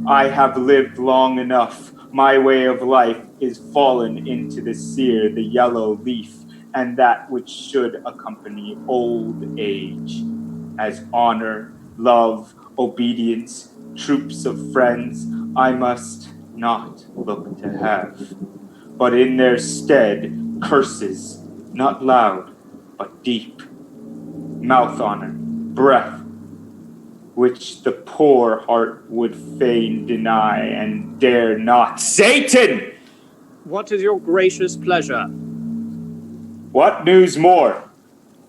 I have lived long enough. My way of life is fallen into the sere, the yellow leaf, and that which should accompany old age, as honor, love, obedience, troops of friends, I must not look to have, but in their stead curses, not loud, but deep, mouth honor, breath, which the poor heart would fain deny and dare not. Satan! What is your gracious pleasure? What news more?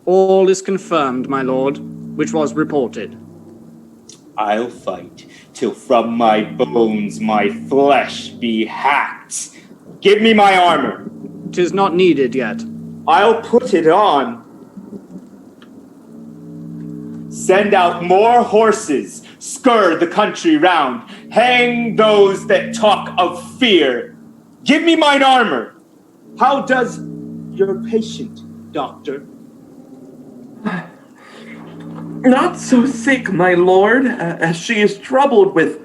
All is confirmed, my lord, which was reported. I'll fight till from my bones my flesh be hacked. Give me my armor. 'Tis not needed yet. I'll put it on. Send out more horses, skir the country round, hang those that talk of fear. Give me mine armor. How does your patient, doctor? Not so sick, my lord, as she is troubled with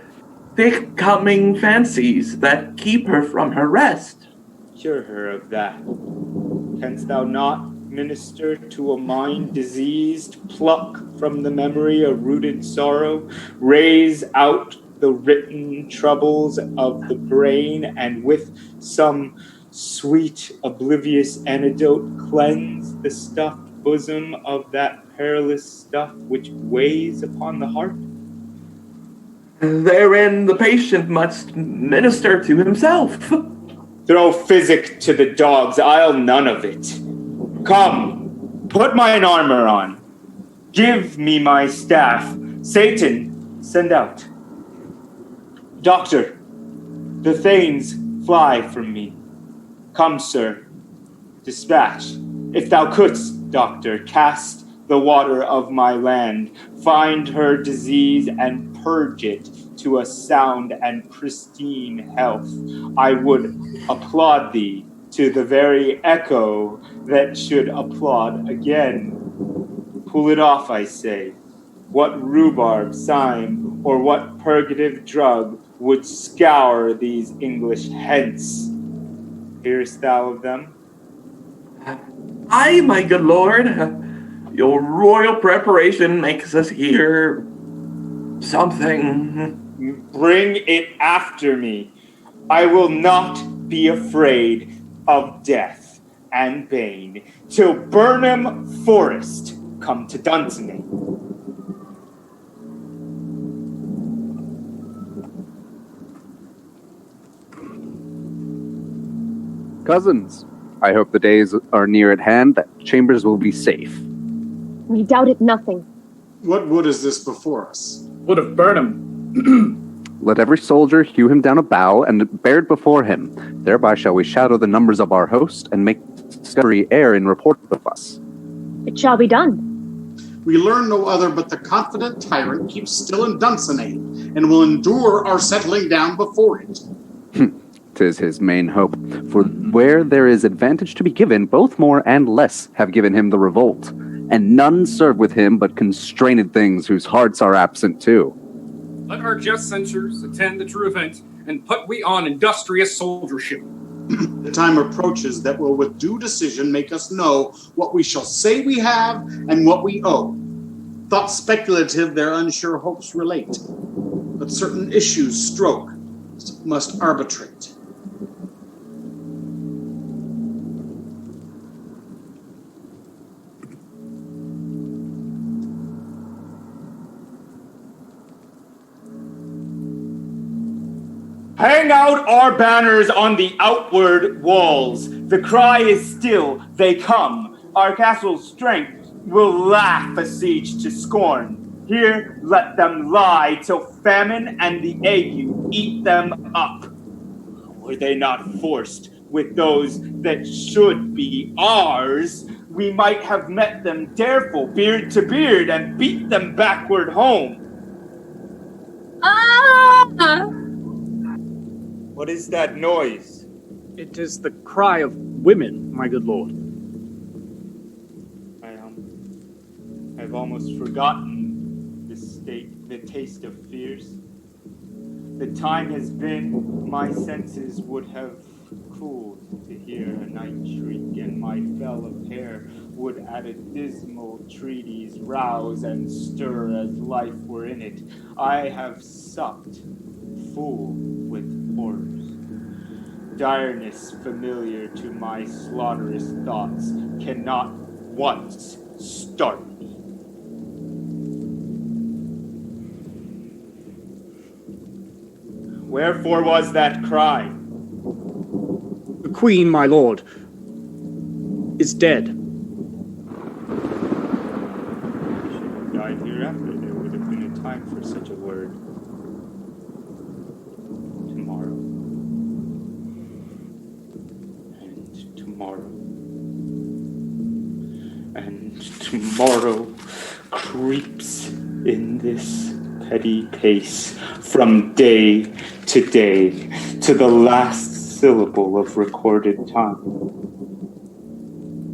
thick coming fancies that keep her from her rest. Cure her of that. Canst thou not minister to a mind diseased, pluck from the memory a rooted sorrow, raise out the written troubles of the brain, and with some sweet oblivious antidote cleanse the stuffed bosom of that perilous stuff which weighs upon the heart? Therein the patient must minister to himself. Throw physic to the dogs, I'll none of it. Come, put mine armor on. Give me my staff. Satan, send out. Doctor, the thanes fly from me. Come, sir, dispatch. If thou couldst, doctor, cast the water of my land, find her disease and purge it to a sound and pristine health. I would applaud thee to the very echo that should applaud again. Pull it off, I say. What rhubarb, cyme, or what purgative drug would scour these English hence? Hearest thou of them? Aye, my good lord. Your royal preparation makes us hear something. Bring it after me. I will not be afraid of death and bane till Burnham Forest come to Dunsinane. Cousins, I hope the days are near at hand that Chambers will be safe. We doubted nothing. What wood is this before us? Wood of Burnham. Let every soldier hew him down a bough and bear it before him. Thereby shall we shadow the numbers of our host and make discovery err in report of us. It shall be done. We learn no other but the confident tyrant keeps still in Dunsinane, and will endure our settling down before it. 'Tis his main hope, for where there is advantage to be given, both more and less have given him the revolt, and none serve with him but constrained things whose hearts are absent too. Let our just censures attend the true event, and put we on industrious soldiership. The time approaches that will with due decision make us know what we shall say we have and what we owe. Thoughts speculative their unsure hopes relate, but certain issues stroke must arbitrate. Hang out our banners on the outward walls. The cry is still, they come. Our castle's strength will laugh a siege to scorn. Here let them lie till famine and the ague eat them up. Were they not forced with those that should be ours, we might have met them dareful, beard to beard, and beat them backward home. Ah! What is that noise? It is the cry of women, my good lord. I've almost forgotten the taste of fears. The time has been, my senses would have cooled to hear a night shriek, and my fell of hair would at a dismal treatise rouse and stir as life were in it. I have supped full with horrors. Direness familiar to my slaughterous thoughts cannot once start me. Wherefore was that cry? The queen, my lord, is dead. She died hereafter. There would have been a time for such a word. Tomorrow. And tomorrow. And tomorrow creeps in this petty pace from day to day to the last syllable of recorded time.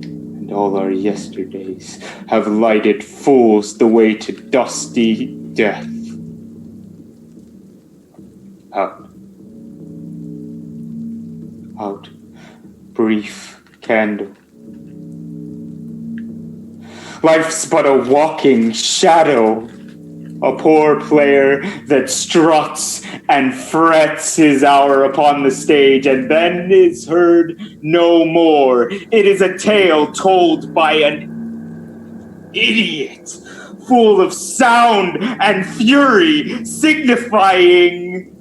And all our yesterdays have lighted fools the way to dusty death. Out, brief candle. Life's but a walking shadow, a poor player that struts and frets his hour upon the stage and then is heard no more. It is a tale told by an idiot, full of sound and fury, signifying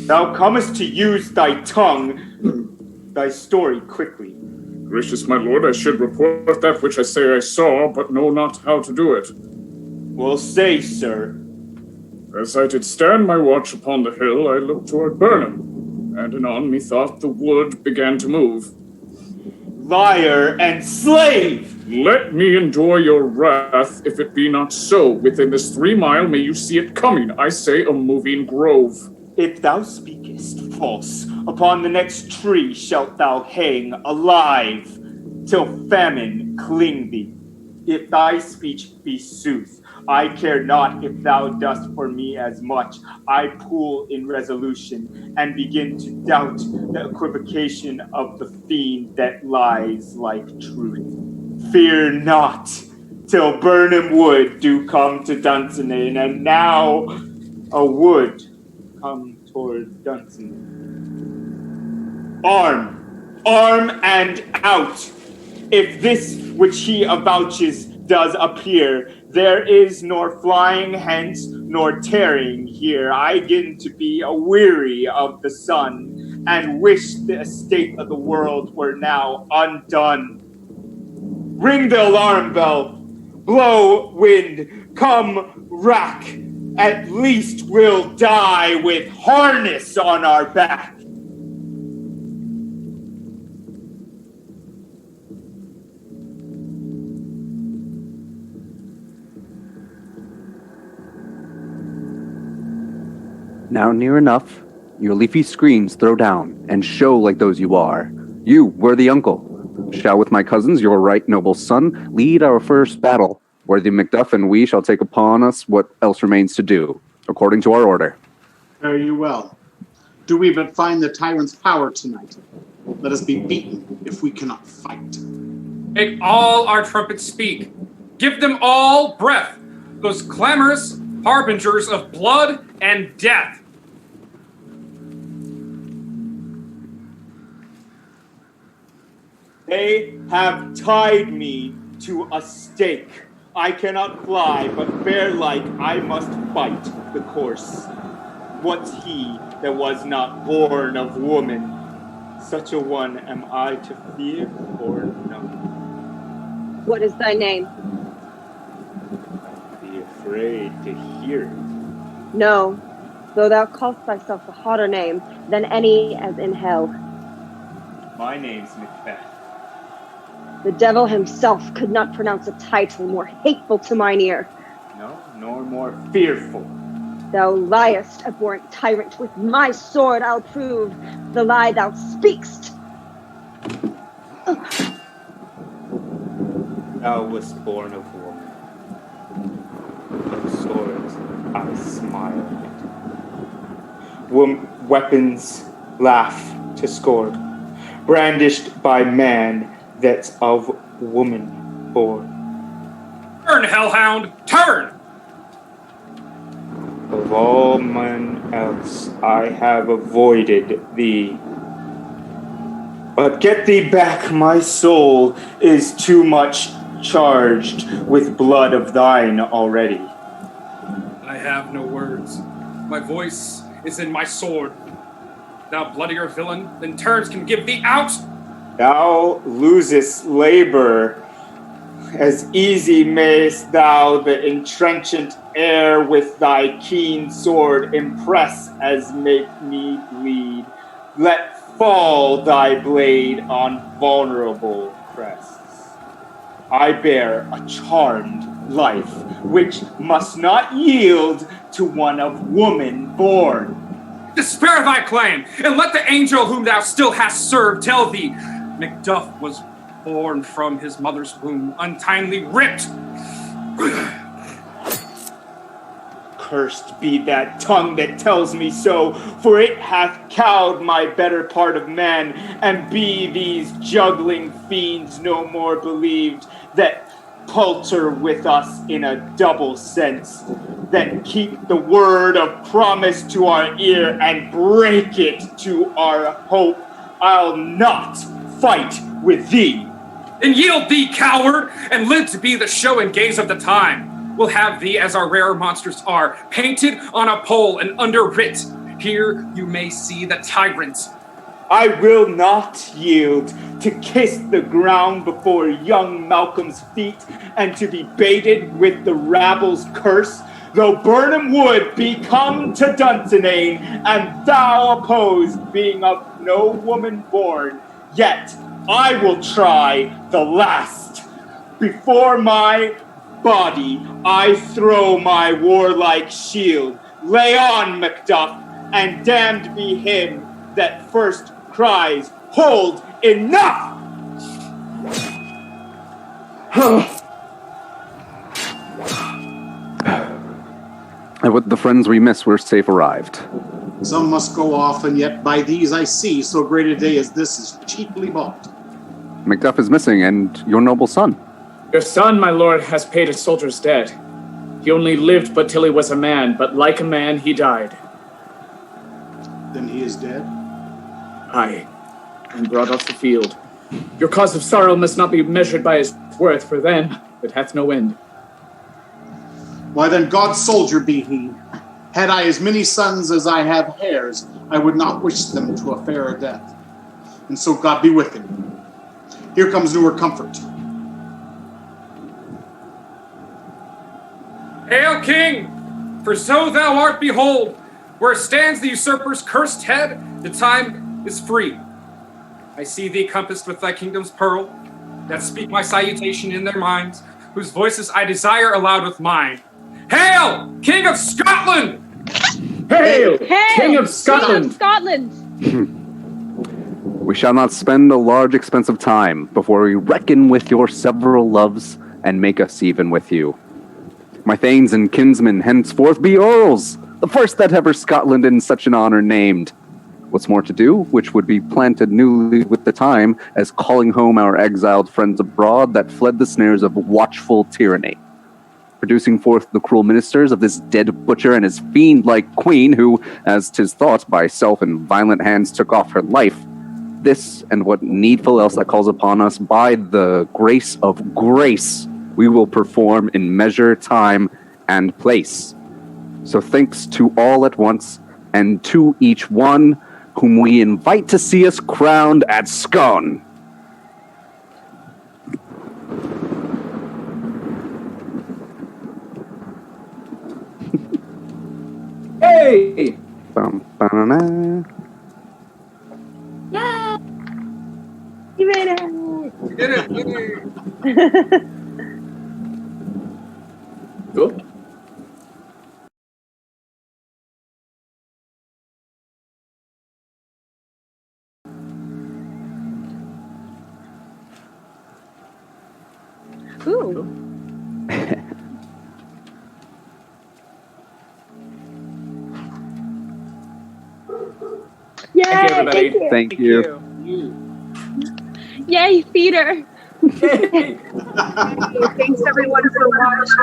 Thou comest to use thy tongue, thy story quickly. Gracious my lord, I should report that which I say I saw, but know not how to do it. Well, say, sir. As I did stand my watch upon the hill, I looked toward Burnham, and anon methought the wood began to move. Liar and slave! Let me endure your wrath, if it be not so. Within this 3 mile may you see it coming, I say, a moving grove. If thou speakest false, upon the next tree shalt thou hang alive, till famine cling thee. If thy speech be sooth, I care not if thou dost for me as much. I pool in resolution, and begin to doubt the equivocation of the fiend that lies like truth. Fear not, till Burnham Wood do come to Dunsinane, and now a wood come toward Dunsinane. Arm and out! If this which he avouches does appear, there is nor flying hence, nor tarrying here. I begin to be aweary of the sun, and wish the estate of the world were now undone. Ring the alarm bell, blow wind, come rack. At least we'll die with harness on our back. Now near enough, your leafy screens throw down, and show like those you are. You, worthy uncle, shall with my cousins, your right noble son, lead our first battle. Worthy Macduff and we shall take upon us what else remains to do, according to our order. Fare you well. Do we but find the tyrant's power tonight? Let us be beaten if we cannot fight. Make all our trumpets speak. Give them all breath, those clamorous harbingers of blood and death. They have tied me to a stake. I cannot fly, but bear-like I must fight the course. What's he that was not born of woman? Such a one am I to fear or no? What is thy name? Be afraid to hear it. No, though thou call'st thyself a hotter name than any as in hell. My name's Macbeth. The devil himself could not pronounce a title more hateful to mine ear. No, nor more fearful. Thou liest, abhorrent tyrant, with my sword I'll prove the lie thou speak'st. Thou wast born of woman. Those swords I smile at. Weapons laugh to scorn, brandished by man that's of woman born. Turn, hellhound, turn! Of all men else I have avoided thee. But get thee back, my soul is too much charged with blood of thine already. I have no words. My voice is in my sword. Thou bloodier villain than terms can give thee out! Thou losest labor. As easy mayst thou the entrenchant air with thy keen sword impress as make me bleed. Let fall thy blade on vulnerable crests. I bear a charmed life, which must not yield to one of woman born. Despair thy claim, and let the angel whom thou still hast served tell thee, Macduff was born from his mother's womb, untimely ripped. Cursed be that tongue that tells me so, for it hath cowed my better part of man, and be these juggling fiends no more believed, that palter with us in a double sense, that keep the word of promise to our ear and break it to our hope. I'll not fight with thee. And yield thee, coward, and live to be the show and gaze of the time. We'll have thee, as our rare monsters are, painted on a pole and underwrit. Here you may see the tyrant. I will not yield to kiss the ground before young Malcolm's feet and to be baited with the rabble's curse. Though Burnham Wood be come to Dunsinane, and thou opposed, being of no woman born, yet I will try the last. Before my body, I throw my warlike shield. Lay on, Macduff, and damned be him that first cries, "Hold, enough!" And with the friends we miss, we're safe arrived. Some must go off, and yet by these I see so great a day as this is cheaply bought. Macduff is missing, and your noble son. Your son, my lord, has paid a soldier's debt. He only lived but till he was a man, but like a man he died. Then he is dead? Aye, and brought off the field. Your cause of sorrow must not be measured by his worth, for then it hath no end. Why then God's soldier be he. Had I as many sons as I have hairs, I would not wish them to a fairer death. And so God be with him. Here comes newer comfort. Hail, King! For so thou art, behold, where stands the usurper's cursed head, the time is free. I see thee compassed with thy kingdom's pearl, that speak my salutation in their minds, whose voices I desire aloud with mine. Hail, King of Scotland! Hail, Hey! King of Scotland! King of Scotland! We shall not spend a large expense of time before we reckon with your several loves and make us even with you. My thanes and kinsmen henceforth be earls, the first that ever Scotland in such an honor named. What's more to do, which would be planted newly with the time, as calling home our exiled friends abroad that fled the snares of watchful tyranny, producing forth the cruel ministers of this dead butcher and his fiend-like queen, who, as 'tis thought, by self and violent hands took off her life. This, and what needful else that calls upon us, by the grace of grace, we will perform in measure, time, and place. So thanks to all at once, and to each one whom we invite to see us crowned at Scone. Hey! Bum-ba-na-na. Yeah! You made it! We did it! Yay. Cool. Ooh. Yay! Thank you, everybody. Thank you. Thank you. Yay, theater! Yay. Thanks everyone for watching.